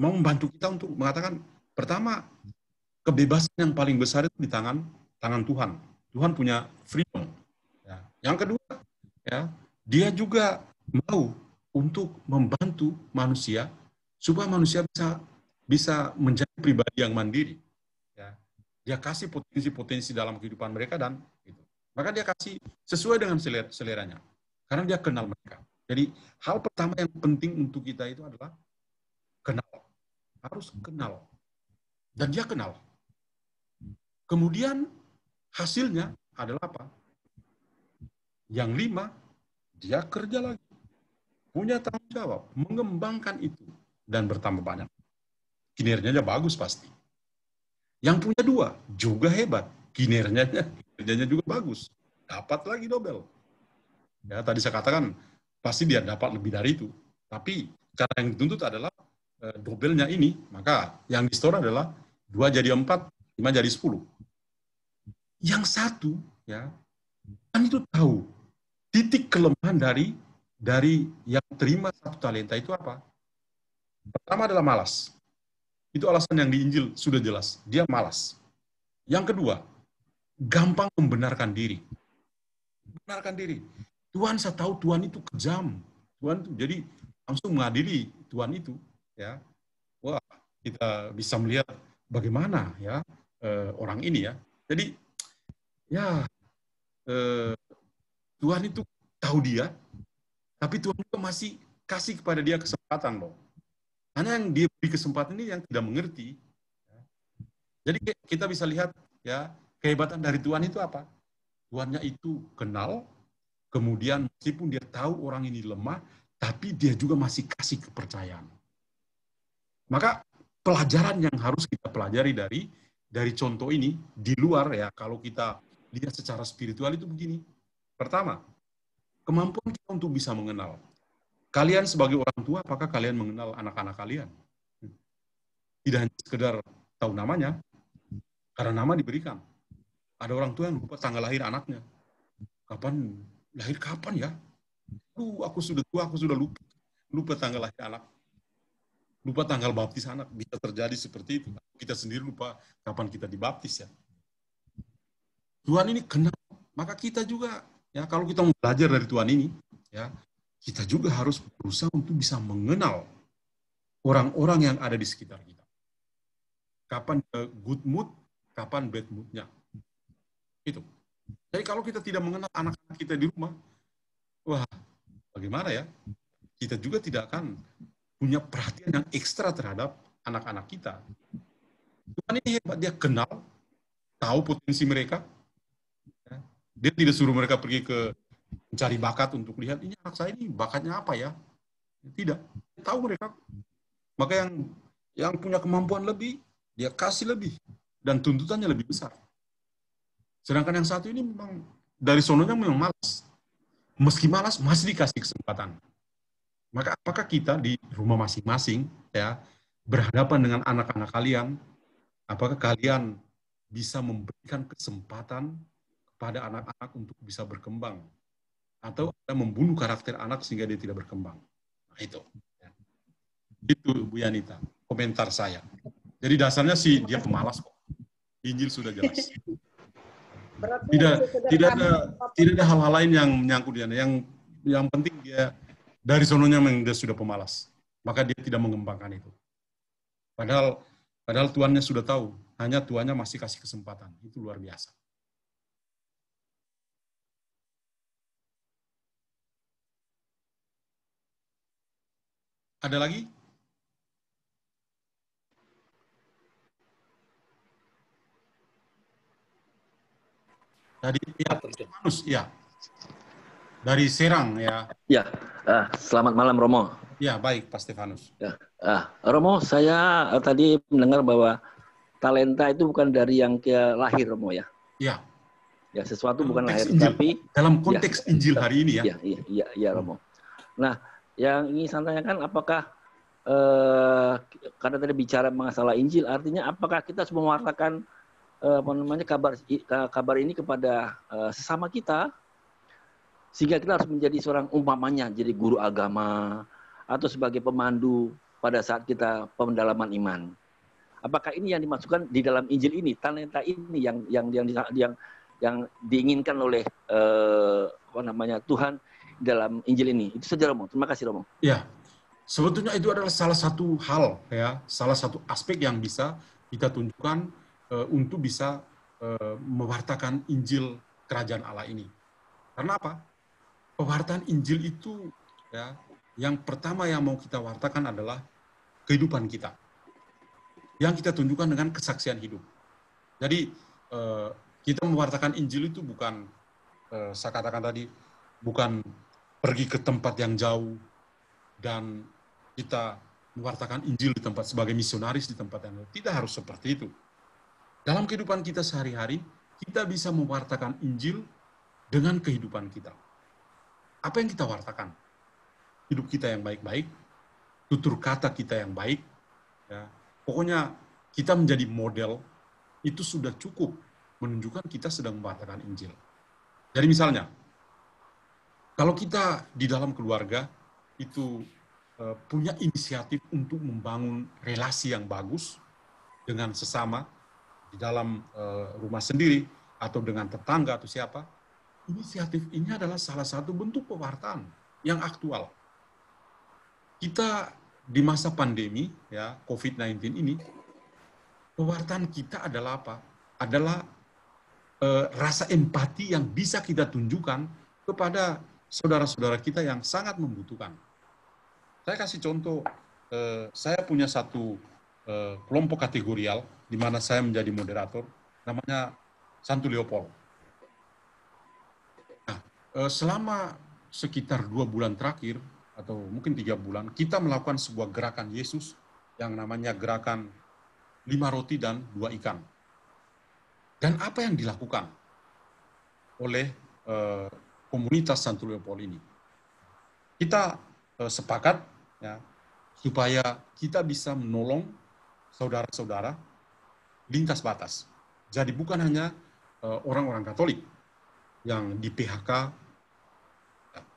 mau membantu kita untuk mengatakan, pertama, kebebasan yang paling besar itu di tangan Tuhan. Tuhan punya freedom. Ya. Yang kedua, ya, dia juga mau untuk membantu manusia supaya manusia bisa menjadi pribadi yang mandiri. Ya. Dia kasih potensi-potensi dalam kehidupan mereka dan gitu. Maka dia kasih sesuai dengan seleranya. Karena dia kenal mereka. Jadi hal pertama yang penting untuk kita itu adalah kenal. Harus kenal. Dan dia kenal. Kemudian hasilnya adalah apa? Yang 5, dia kerja lagi. Punya tanggung jawab. Mengembangkan itu. Dan bertambah banyak. Kinerjanya bagus pasti. Yang punya 2, juga hebat. Kinerjanya juga bagus. Dapat lagi dobel. Ya, tadi saya katakan, pasti dia dapat lebih dari itu. Tapi cara yang dituntut adalah dobelnya ini, maka yang di store adalah 2 jadi 4, 5 jadi 10. Yang 1, ya, kan itu tahu titik kelemahan dari yang terima 1 talenta itu apa? Pertama adalah malas. Itu alasan yang di Injil sudah jelas. Dia malas. Yang kedua, gampang membenarkan diri. Membenarkan diri. Tuhan, saya tahu Tuhan itu kejam. Tuhan itu, jadi langsung mengadili Tuhan itu. Ya, wah, kita bisa melihat bagaimana ya orang ini ya. Jadi, ya Tuhan itu tahu dia, tapi Tuhan juga masih kasih kepada dia kesempatan loh. Hanya yang dia beri kesempatan ini yang tidak mengerti. Jadi kita bisa lihat ya kehebatan dari Tuhan itu apa? Tuhannya itu kenal, kemudian meskipun dia tahu orang ini lemah, tapi dia juga masih kasih kepercayaan. Maka pelajaran yang harus kita pelajari dari contoh ini di luar ya, kalau kita lihat secara spiritual itu begini. Pertama, kemampuan kita untuk bisa mengenal. Kalian sebagai orang tua, apakah kalian mengenal anak-anak kalian? Tidak hanya sekedar tahu namanya, karena nama diberikan. Ada orang tua yang lupa tanggal lahir anaknya. Lahir kapan ya? Aku sudah tua, aku sudah lupa tanggal lahir anak. Lupa tanggal baptis anak. Bisa terjadi seperti itu. Kita sendiri lupa kapan kita dibaptis ya. Tuhan ini kenal. Maka kita juga, ya kalau kita mau belajar dari Tuhan ini, ya kita juga harus berusaha untuk bisa mengenal orang-orang yang ada di sekitar kita. Kapan good mood, kapan bad mood-nya. Itu. Jadi kalau kita tidak mengenal anak-anak kita di rumah, wah, bagaimana ya? Kita juga tidak akan punya perhatian yang ekstra terhadap anak-anak kita. Tuhan ini hebat, dia kenal, tahu potensi mereka. Dia tidak suruh mereka pergi ke mencari bakat untuk lihat, ini anak saya ini bakatnya apa ya? Tidak, dia tahu mereka. Maka yang punya kemampuan lebih, dia kasih lebih. Dan tuntutannya lebih besar. Sedangkan yang satu ini memang dari sononya memang malas. Meski malas, masih dikasih kesempatan. Maka apakah kita di rumah masing-masing ya berhadapan dengan anak-anak kalian, apakah kalian bisa memberikan kesempatan kepada anak-anak untuk bisa berkembang? Atau membunuh karakter anak sehingga dia tidak berkembang? Nah, itu. Itu Bu Yanita, komentar saya. Jadi dasarnya sih dia pemalas kok. Injil sudah jelas. Tidak ada hal-hal lain yang menyangkut dia. Yang penting dia dari sononya memang dia sudah pemalas. Maka dia tidak mengembangkan itu. Padahal Tuhannya sudah tahu. Hanya Tuhannya masih kasih kesempatan. Itu luar biasa. Ada lagi? Tadi ya, Stefanus, ya. Dari Serang ya. Ya, selamat malam Romo. Ya, baik Pak Stefanus. Ya, Romo, saya tadi mendengar bahwa talenta itu bukan dari yang lahir Romo ya. Ya. Ya, sesuatu bukan lahir, Injil. tapi dalam konteks ya, Injil hari ini ya. Iya Romo. Nah, yang ingin saya tanyakan apakah karena tadi bicara masalah Injil, artinya apakah kita harus mewartakan kabar ini kepada sesama kita, sehingga kita harus menjadi seorang umpamanya, jadi guru agama atau sebagai pemandu pada saat kita pendalaman iman. Apakah ini yang dimasukkan di dalam Injil ini, talenta ini yang diinginkan oleh Tuhan dalam Injil ini? Itu saja Romo. Terima kasih Romo. Ya, sebetulnya itu adalah salah satu hal ya, salah satu aspek yang bisa kita tunjukkan untuk bisa mewartakan Injil Kerajaan Allah ini. Karena apa? Pewartaan Injil itu ya, yang pertama yang mau kita wartakan adalah kehidupan kita. Yang kita tunjukkan dengan kesaksian hidup. Jadi kita mewartakan Injil itu bukan, saya katakan tadi, bukan pergi ke tempat yang jauh dan kita mewartakan Injil di tempat sebagai misionaris di tempat yang jauh. Tidak harus seperti itu. Dalam kehidupan kita sehari-hari, kita bisa mewartakan Injil dengan kehidupan kita. Apa yang kita wartakan? Hidup kita yang baik-baik, tutur kata kita yang baik, ya. Pokoknya kita menjadi model, itu sudah cukup menunjukkan kita sedang mewartakan Injil. Jadi misalnya, kalau kita di dalam keluarga itu punya inisiatif untuk membangun relasi yang bagus dengan sesama, di dalam rumah sendiri, atau dengan tetangga atau siapa, inisiatif ini adalah salah satu bentuk pewartaan yang aktual. Kita di masa pandemi, ya COVID-19 ini, pewartaan kita adalah apa? Adalah rasa empati yang bisa kita tunjukkan kepada saudara-saudara kita yang sangat membutuhkan. Saya kasih contoh, saya punya satu kelompok kategorial di mana saya menjadi moderator, namanya Santo Leopold. Nah, selama sekitar 2 bulan terakhir, atau mungkin 3 bulan, kita melakukan sebuah gerakan Yesus yang namanya gerakan 5 roti dan 2 ikan. Dan apa yang dilakukan oleh komunitas Santo Leopold ini? Kita sepakat ya, supaya kita bisa menolong saudara-saudara lintas batas. Jadi bukan hanya orang-orang Katolik yang di PHK,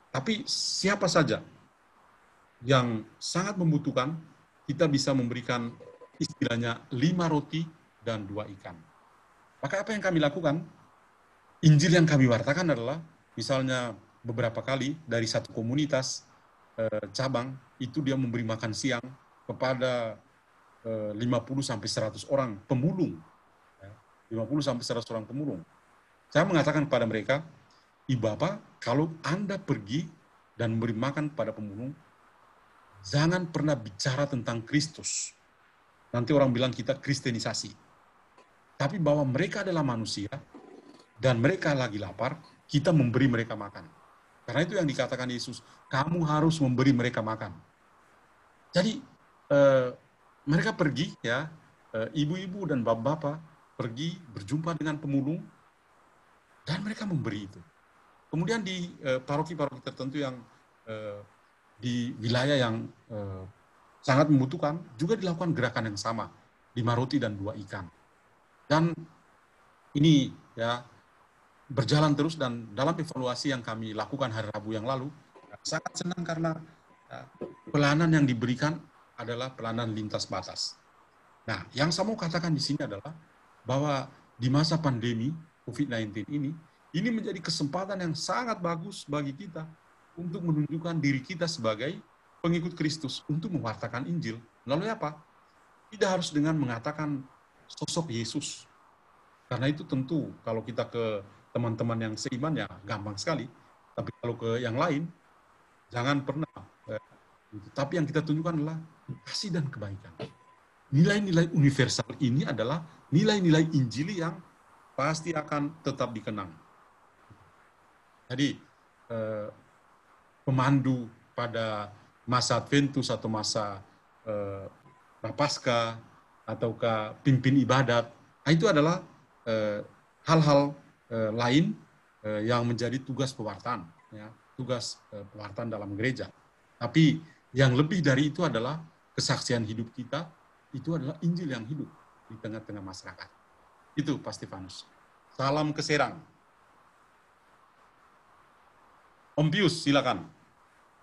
tapi siapa saja yang sangat membutuhkan, kita bisa memberikan istilahnya 5 roti dan 2 ikan. Maka apa yang kami lakukan? Injil yang kami wartakan adalah, misalnya beberapa kali dari satu komunitas cabang, itu dia memberi makan siang kepada 50-100 orang pemulung. 50-100 orang pemulung. Saya mengatakan kepada mereka, Ibu Bapak, kalau Anda pergi dan memberi makan pada pemulung, jangan pernah bicara tentang Kristus. Nanti orang bilang kita kristenisasi. Tapi bahwa mereka adalah manusia, dan mereka lagi lapar, kita memberi mereka makan. Karena itu yang dikatakan Yesus, kamu harus memberi mereka makan. Jadi, mereka pergi, ya, ibu-ibu dan bapak-bapak pergi berjumpa dengan pemulung, dan mereka memberi itu. Kemudian di paroki-paroki tertentu yang di wilayah yang sangat membutuhkan, juga dilakukan gerakan yang sama, 5 roti dan 2 ikan. Dan ini ya berjalan terus, dan dalam evaluasi yang kami lakukan hari Rabu yang lalu, sangat senang karena pelayanan yang diberikan adalah pelayanan lintas batas. Nah, yang saya mau katakan di sini adalah bahwa di masa pandemi COVID-19 ini menjadi kesempatan yang sangat bagus bagi kita untuk menunjukkan diri kita sebagai pengikut Kristus untuk mewartakan Injil. Lalu apa? Tidak harus dengan mengatakan sosok Yesus. Karena itu tentu kalau kita ke teman-teman yang seiman ya gampang sekali. Tapi kalau ke yang lain, jangan pernah. Tapi yang kita tunjukkan adalah kasih dan kebaikan. Nilai-nilai universal ini adalah nilai-nilai Injili yang pasti akan tetap dikenang. Jadi, pemandu pada masa Adventus atau masa Prapaskah, ataukah pimpin ibadat, itu adalah hal-hal lain yang menjadi tugas pewartaan, ya, tugas pewartaan dalam gereja. Tapi yang lebih dari itu adalah kesaksian hidup kita, itu adalah Injil yang hidup di tengah-tengah masyarakat. Itu Pak Stefanus. Salam ke Serang. Om Pius, silakan.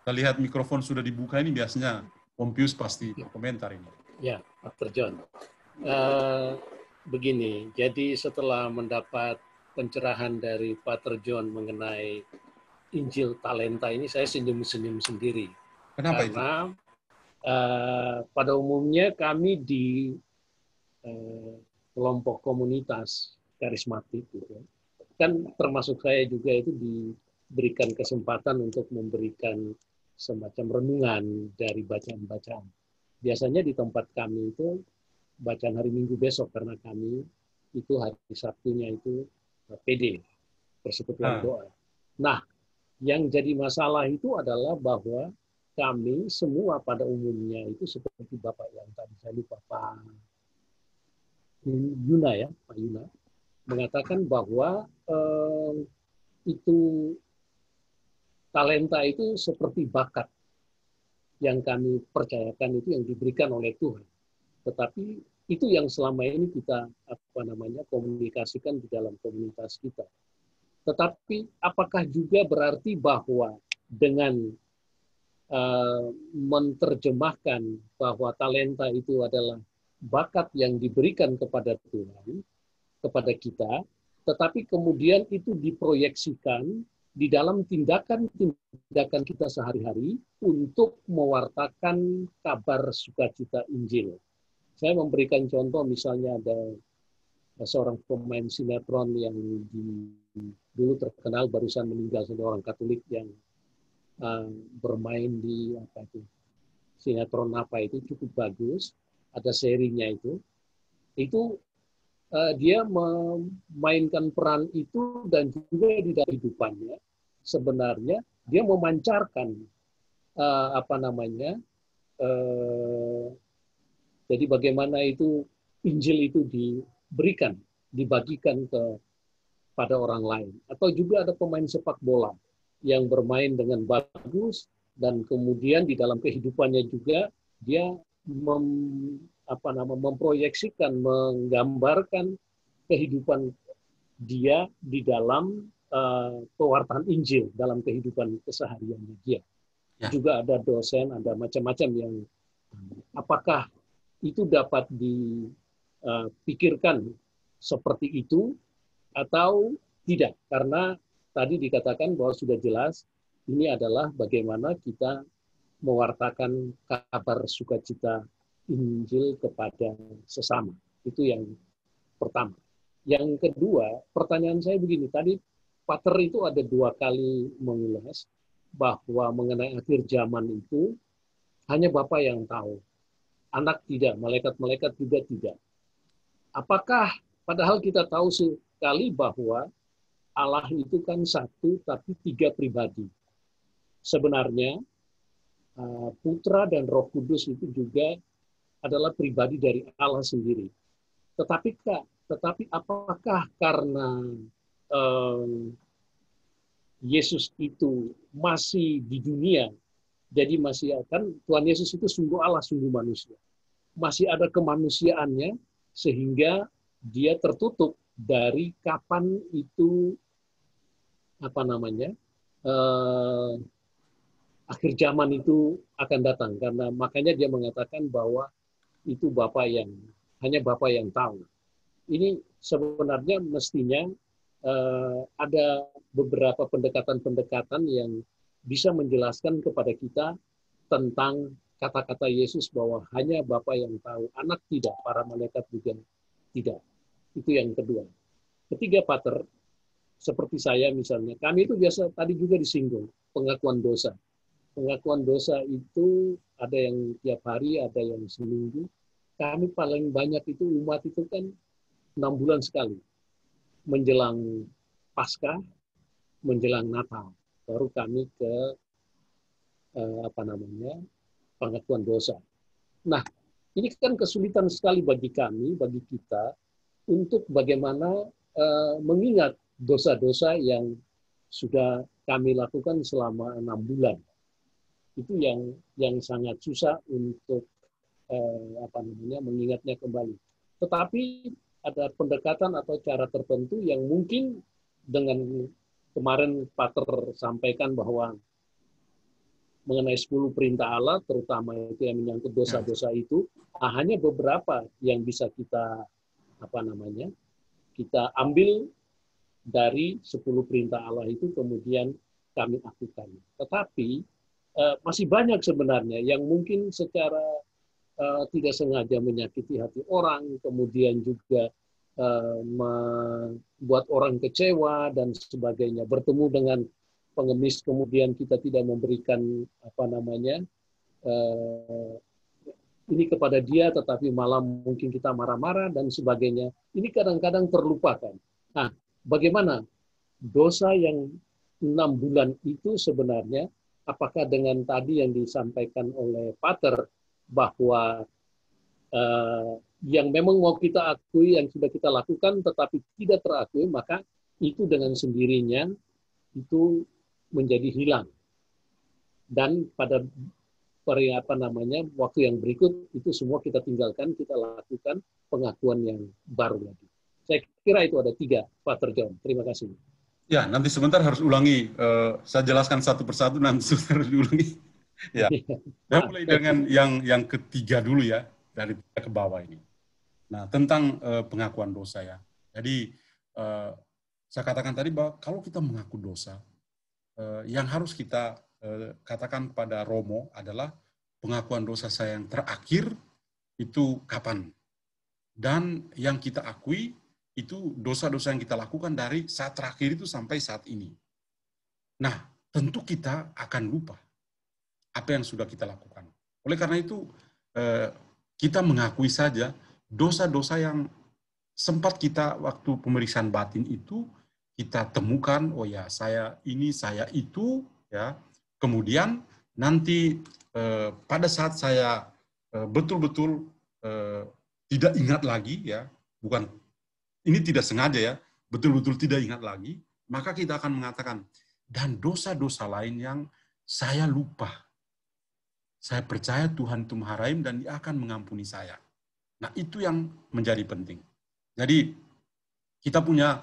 Kita lihat mikrofon sudah dibuka ini, biasanya Om Pius pasti komentar ini. Ya, Dr. John. Begini, jadi setelah mendapat pencerahan dari Pater John mengenai Injil Talenta ini, saya senyum-senyum sendiri. Kenapa Karena itu? Pada umumnya kami di kelompok komunitas karismatik, gitu, kan termasuk saya juga itu diberikan kesempatan untuk memberikan semacam renungan dari bacaan-bacaan. Biasanya di tempat kami itu bacaan hari Minggu besok, karena kami itu hari Sabtunya itu PD, persekutuan doa. Nah, yang jadi masalah itu adalah bahwa kami semua pada umumnya itu seperti Bapak yang tadi saya lupa, Pak Yuna ya, Pak Yuna, mengatakan bahwa itu talenta itu seperti bakat yang kami percayakan itu yang diberikan oleh Tuhan. Tetapi itu yang selama ini kita komunikasikan di dalam komunitas kita. Tetapi apakah juga berarti bahwa dengan menerjemahkan bahwa talenta itu adalah bakat yang diberikan kepada Tuhan, kepada kita, tetapi kemudian itu diproyeksikan di dalam tindakan-tindakan kita sehari-hari untuk mewartakan kabar sukacita Injil. Saya memberikan contoh, misalnya ada seorang pemain sinetron yang dulu terkenal, barusan meninggal, seorang Katolik yang bermain di sinetron itu cukup bagus, ada serinya itu dia memainkan peran itu, dan juga di dalam kehidupannya sebenarnya dia memancarkan jadi bagaimana itu Injil itu diberikan, dibagikan pada orang lain. Atau juga ada pemain sepak bola yang bermain dengan bagus, dan kemudian di dalam kehidupannya juga dia memproyeksikan, menggambarkan kehidupan dia di dalam pewartaan Injil dalam kehidupan kesehariannya dia. Ya. Juga ada dosen, ada macam-macam yang apakah itu dapat dipikirkan seperti itu atau tidak, karena tadi dikatakan bahwa sudah jelas ini adalah bagaimana kita mewartakan kabar sukacita Injil kepada sesama. Itu yang pertama. Yang kedua, pertanyaan saya begini, tadi Pater itu ada 2 kali mengulas bahwa mengenai akhir zaman itu hanya Bapa yang tahu. Anak tidak, malaikat-malaikat juga tidak. Apakah, padahal kita tahu sekali bahwa Allah itu kan satu, tapi 3 pribadi. Sebenarnya, Putra dan Roh Kudus itu juga adalah pribadi dari Allah sendiri. Tetapi apakah karena Yesus itu masih di dunia, jadi masih akan Tuhan Yesus itu sungguh Allah, sungguh manusia. Masih ada kemanusiaannya sehingga dia tertutup dari kapan itu akhir zaman itu akan datang, karena makanya dia mengatakan bahwa itu hanya Bapa yang tahu. Ini sebenarnya mestinya ada beberapa pendekatan-pendekatan yang bisa menjelaskan kepada kita tentang kata-kata Yesus bahwa hanya Bapa yang tahu, anak tidak, para malaikat juga tidak. Itu yang kedua. Ketiga, Pater, seperti saya misalnya, kami itu biasa tadi juga disinggung, pengakuan dosa. Pengakuan dosa itu ada yang tiap hari, ada yang seminggu. Kami paling banyak itu umat itu kan 6 bulan sekali. Menjelang Paskah, menjelang Natal, baru kami ke pengakuan dosa. Nah, ini kan kesulitan sekali bagi kami, bagi kita, untuk bagaimana mengingat dosa-dosa yang sudah kami lakukan selama 6 bulan. Itu yang sangat susah untuk mengingatnya kembali. Tetapi ada pendekatan atau cara tertentu yang mungkin dengan kemarin Pater sampaikan bahwa mengenai 10 perintah Allah, terutama itu yang menyangkut dosa-dosa itu, hanya beberapa yang bisa kita kita ambil dari 10 perintah Allah itu, kemudian kami lakukan. Tetapi masih banyak sebenarnya yang mungkin secara tidak sengaja menyakiti hati orang, kemudian juga membuat orang kecewa dan sebagainya. Bertemu dengan pengemis, kemudian kita tidak memberikan ini kepada dia, tetapi malah mungkin kita marah-marah dan sebagainya. Ini kadang-kadang terlupakan. Nah, bagaimana dosa yang 6 bulan itu sebenarnya, apakah dengan tadi yang disampaikan oleh Pater, bahwa yang memang mau kita akui, yang sudah kita lakukan, tetapi tidak terakui, maka itu dengan sendirinya itu menjadi hilang. Dan pada waktu yang berikut itu semua kita tinggalkan, kita lakukan pengakuan yang baru lagi. Saya kira itu ada 3, Pater John. Terima kasih. Ya, nanti sebentar harus ulangi. Saya jelaskan satu persatu, nanti sebentar harus diulangi. Ya, saya mulai dengan yang ketiga dulu ya, dari ke bawah ini. Nah, tentang pengakuan dosa ya. Jadi, saya katakan tadi bahwa kalau kita mengaku dosa, yang harus kita katakan pada Romo adalah pengakuan dosa saya yang terakhir itu kapan. Dan yang kita akui itu dosa-dosa yang kita lakukan dari saat terakhir itu sampai saat ini. Nah, tentu kita akan lupa apa yang sudah kita lakukan. Oleh karena itu, kita mengakui saja dosa-dosa yang sempat kita waktu pemeriksaan batin itu kita temukan, oh ya, saya ini, saya itu, ya. Kemudian nanti pada saat saya betul-betul tidak ingat lagi, ya, bukan ini tidak sengaja, ya, betul-betul tidak ingat lagi, maka kita akan mengatakan, dan dosa-dosa lain yang saya lupa. Saya percaya Tuhan itu Maha Rahim dan Dia akan mengampuni saya. Nah, itu yang menjadi penting. Jadi, kita punya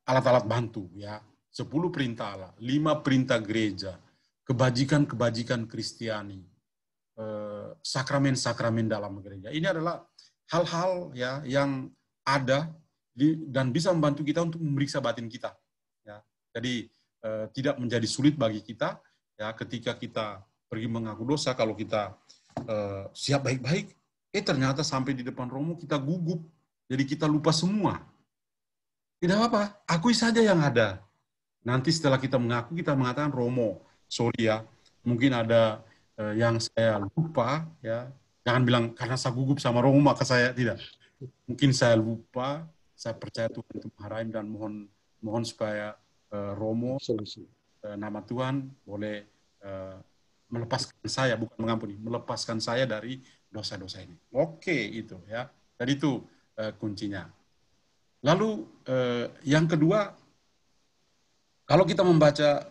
alat-alat bantu, ya. 10 perintah Allah, 5 perintah gereja, kebajikan-kebajikan Kristiani, sakramen-sakramen dalam gereja. Ini adalah hal-hal, ya, yang ada dan bisa membantu kita untuk memeriksa batin kita. Ya. Jadi, tidak menjadi sulit bagi kita, ya, ketika kita pergi mengaku dosa, kalau kita siap baik-baik, ternyata sampai di depan Romo kita gugup, jadi kita lupa semua. Tidak apa-apa, akui saja yang ada. Nanti setelah kita mengaku, kita mengatakan, Romo, sorry ya, mungkin ada yang saya lupa, ya. Jangan bilang karena saya gugup sama Romo maka saya tidak. Mungkin saya lupa, saya percaya Tuhan itu Maha Rahim dan mohon supaya Romo, nama Tuhan boleh melepaskan saya, bukan mengampuni, melepaskan saya dari dosa-dosa ini. Oke, itu, ya. Jadi itu kuncinya. Lalu yang kedua, kalau kita membaca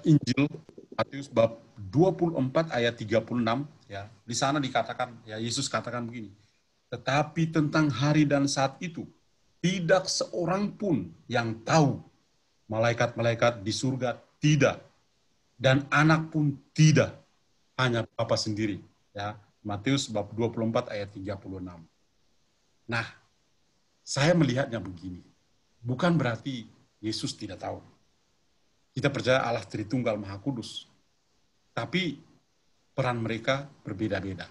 Injil Matius bab 24 ayat 36, ya, di sana dikatakan, ya, Yesus katakan begini, tetapi tentang hari dan saat itu tidak seorang pun yang tahu, malaikat-malaikat di surga tidak, dan anak pun tidak, hanya Bapa sendiri. Ya, Matius bab 24 ayat 36. Nah, saya melihatnya begini. Bukan berarti Yesus tidak tahu. Kita percaya Allah Tritunggal Maha Kudus. Tapi peran mereka berbeda-beda.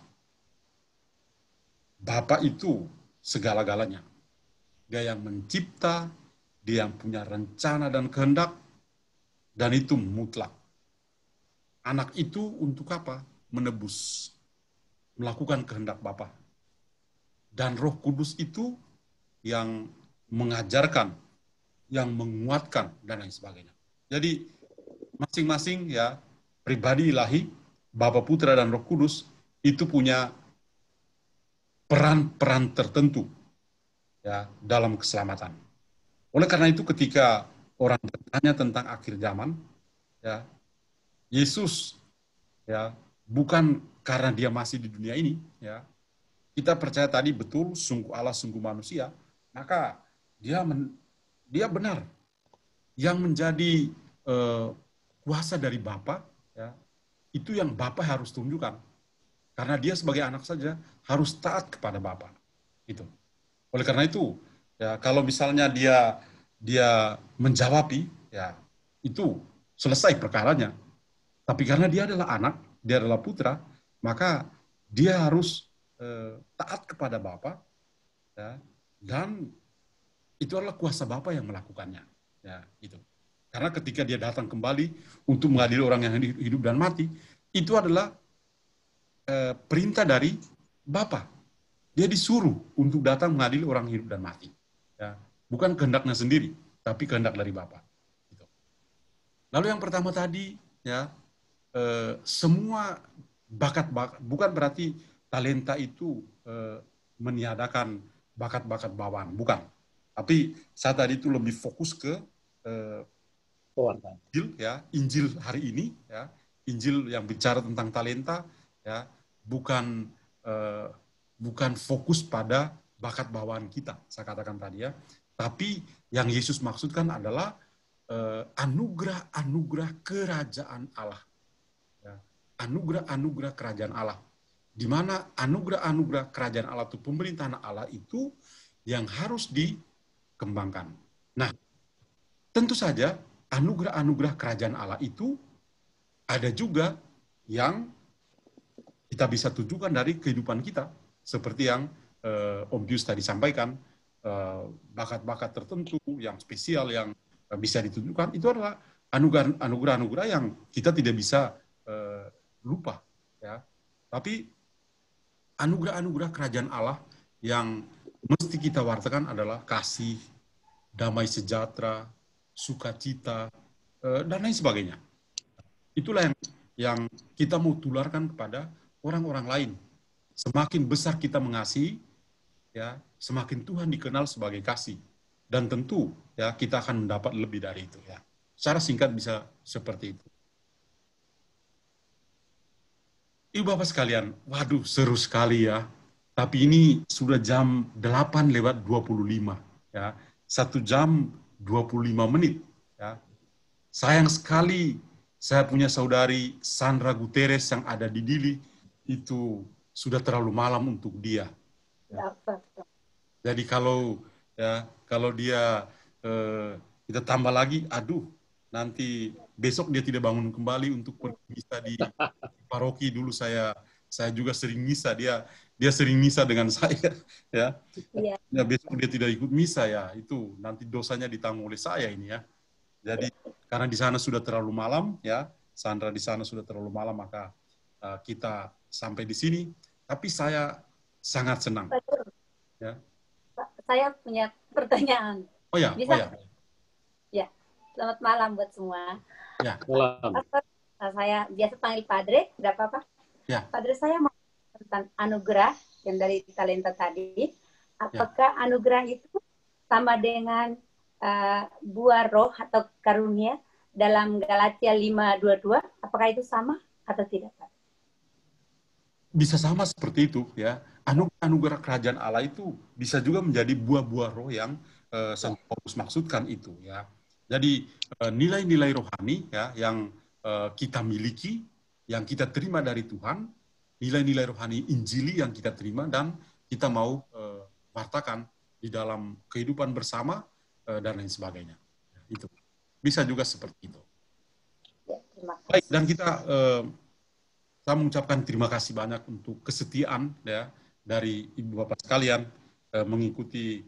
Bapa itu segala-galanya. Dia yang mencipta, dia yang punya rencana dan kehendak, dan itu mutlak. Anak itu untuk apa? Menebus, melakukan kehendak Bapa. Dan Roh Kudus itu yang mengajarkan, yang menguatkan, dan lain sebagainya. Jadi masing-masing, ya, pribadi ilahi, Bapa, Putra, dan Roh Kudus itu punya peran-peran tertentu, ya, dalam keselamatan. Oleh karena itu ketika orang bertanya tentang akhir zaman, ya, Yesus, ya, bukan karena dia masih di dunia ini, ya. Kita percaya tadi betul, sungguh Allah, sungguh manusia, maka dia benar. Yang menjadi kuasa dari Bapa, ya, itu yang Bapa harus tunjukkan. Karena dia sebagai anak saja harus taat kepada Bapa. Itu. Oleh karena itu, ya, kalau misalnya dia menjawabi, ya, itu selesai perkaranya. Tapi karena dia adalah anak, dia adalah putra, maka dia harus taat kepada Bapa, ya, dan itu adalah kuasa Bapa yang melakukannya, ya, itu. Karena ketika dia datang kembali untuk mengadili orang yang hidup dan mati, itu adalah perintah dari Bapa. Dia disuruh untuk datang mengadili orang hidup dan mati, ya. Bukan kehendaknya sendiri, tapi kehendak dari Bapa. Gitu. Lalu yang pertama tadi, ya, semua bakat-bakat, bukan berarti talenta itu meniadakan bakat-bakat bawaan, bukan. Tapi saya tadi itu lebih fokus ke Injil, ya, Injil hari ini, ya, Injil yang bicara tentang talenta, ya, bukan fokus pada bakat bawaan kita, saya katakan tadi, ya. Tapi yang Yesus maksudkan adalah anugerah-anugerah kerajaan Allah. Anugerah-anugerah kerajaan Allah. Di mana anugerah-anugerah kerajaan Allah itu, pemerintahan Allah itu yang harus dikembangkan. Nah, tentu saja anugerah-anugerah kerajaan Allah itu ada juga yang kita bisa tunjukkan dari kehidupan kita. Seperti yang Om Pius tadi sampaikan, bakat-bakat tertentu yang spesial yang bisa ditunjukkan, itu adalah anugerah-anugerah yang kita tidak bisa lupa, ya. Tapi anugerah-anugerah kerajaan Allah yang mesti kita wartakan adalah kasih, damai sejahtera, sukacita, dan lain sebagainya. Itulah yang kita mau tularkan kepada orang-orang lain. Semakin besar kita mengasihi, ya, semakin Tuhan dikenal sebagai kasih. Dan tentu ya kita akan mendapat lebih dari itu, ya. Secara singkat bisa seperti itu. Ibu Bapak sekalian, waduh seru sekali ya. Tapi ini sudah jam 8:25 ya. 1 jam 25 menit ya. Sayang sekali saya punya saudari Sandra Guterres yang ada di Dili, itu sudah terlalu malam untuk dia. Ya. Jadi kalau dia kita tambah lagi, aduh, nanti besok dia tidak bangun kembali untuk pergi misa di paroki. Dulu saya juga sering misa, dia sering misa dengan saya, ya. Iya. Ya, besok dia tidak ikut misa, ya, itu nanti dosanya ditanggung oleh saya ini, ya. Jadi karena di sana sudah terlalu malam, ya, Sandra di sana sudah terlalu malam, maka kita sampai di sini. Tapi saya sangat senang. Ya. Saya punya pertanyaan. Oh ya, Bisa? oh ya. Ya, selamat malam buat semua. Ya. Malam. Saya biasa panggil Padre, tidak apa-apa. Ya. Padre, saya mau tentang anugerah yang dari talenta tadi. Apakah anugerah itu sama dengan buah roh atau karunia dalam Galatia 5:22? Apakah itu sama atau tidak, Pak? Bisa sama seperti itu, ya. Anugerah kerajaan Allah itu bisa juga menjadi buah-buah roh yang Santo Paulus maksudkan itu, ya. Jadi nilai-nilai rohani, ya, yang kita miliki, yang kita terima dari Tuhan, nilai-nilai rohani Injili yang kita terima dan kita mau wartakan di dalam kehidupan bersama dan lain sebagainya. Itu bisa juga seperti itu. Ya, terima kasih. Baik, dan kita saya mengucapkan terima kasih banyak untuk kesetiaan, ya, dari Ibu Bapak sekalian mengikuti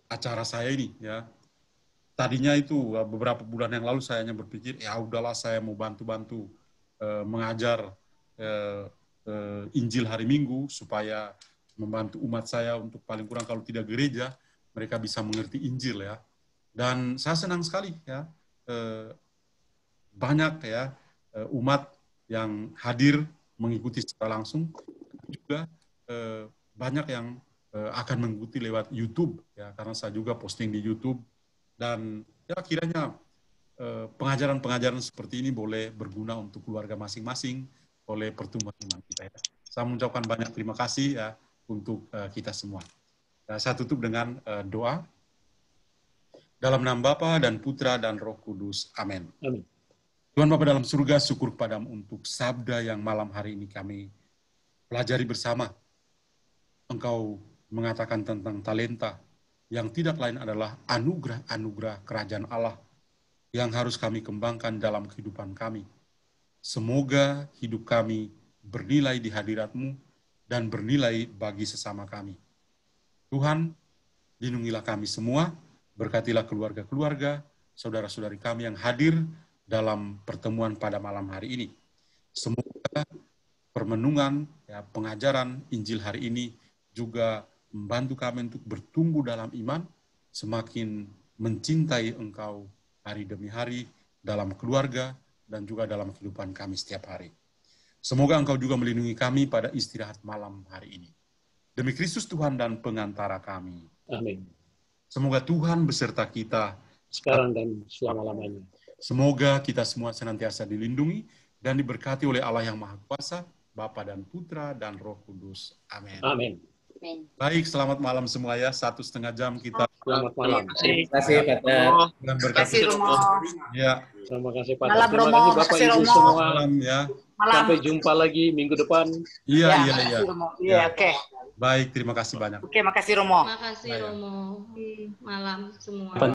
acara saya ini, ya. Tadinya itu beberapa bulan yang lalu saya hanya berpikir, ya udahlah saya mau bantu-bantu mengajar Injil hari Minggu supaya membantu umat saya untuk paling kurang kalau tidak gereja mereka bisa mengerti Injil, ya. Dan saya senang sekali, ya, banyak, ya, umat yang hadir mengikuti secara langsung, juga banyak yang akan mengikuti lewat YouTube, ya, karena saya juga posting di YouTube, dan ya kiranya pengajaran-pengajaran seperti ini boleh berguna untuk keluarga masing-masing oleh pertumbuhan iman kita, ya. Saya mengucapkan banyak terima kasih, ya, untuk kita semua. Saya tutup dengan doa. Dalam nama Bapa dan Putra dan Roh Kudus. Amin. Amin. Tuhan Bapa dalam surga, syukur kepadamu untuk sabda yang malam hari ini kami pelajari bersama. Engkau mengatakan tentang talenta yang tidak lain adalah anugerah-anugerah kerajaan Allah yang harus kami kembangkan dalam kehidupan kami. Semoga hidup kami bernilai di hadirat-Mu dan bernilai bagi sesama kami. Tuhan, lindungilah kami semua, berkatilah keluarga-keluarga, saudara-saudari kami yang hadir dalam pertemuan pada malam hari ini. Semoga permenungan, ya, pengajaran Injil hari ini juga membantu kami untuk bertumbuh dalam iman, semakin mencintai Engkau hari demi hari dalam keluarga dan juga dalam kehidupan kami setiap hari. Semoga Engkau juga melindungi kami pada istirahat malam hari ini. Demi Kristus Tuhan dan pengantara kami. Amin. Semoga Tuhan beserta kita Sekarang dan selama-lamanya. Semoga kita semua senantiasa dilindungi dan diberkati oleh Allah yang Maha Kuasa, Bapa dan Putra dan Roh Kudus. Amin. Amin. Baik, selamat malam semua, ya. 1,5 jam kita. Selamat malam. Terima kasih, Pater. Dan Terima kasih, Romo. Ya, Terima kasih Pak. Malam, Terima Romo. kasih Bapak Makasih, Ibu Romo. semua. malam, ya. Malam. Sampai jumpa lagi minggu depan. Iya, Ya, iya, iya. makasih, Romo. Iya, Ya. oke. Baik, terima kasih banyak. Oke, makasih, Romo. Makasih Romo. Malam semua.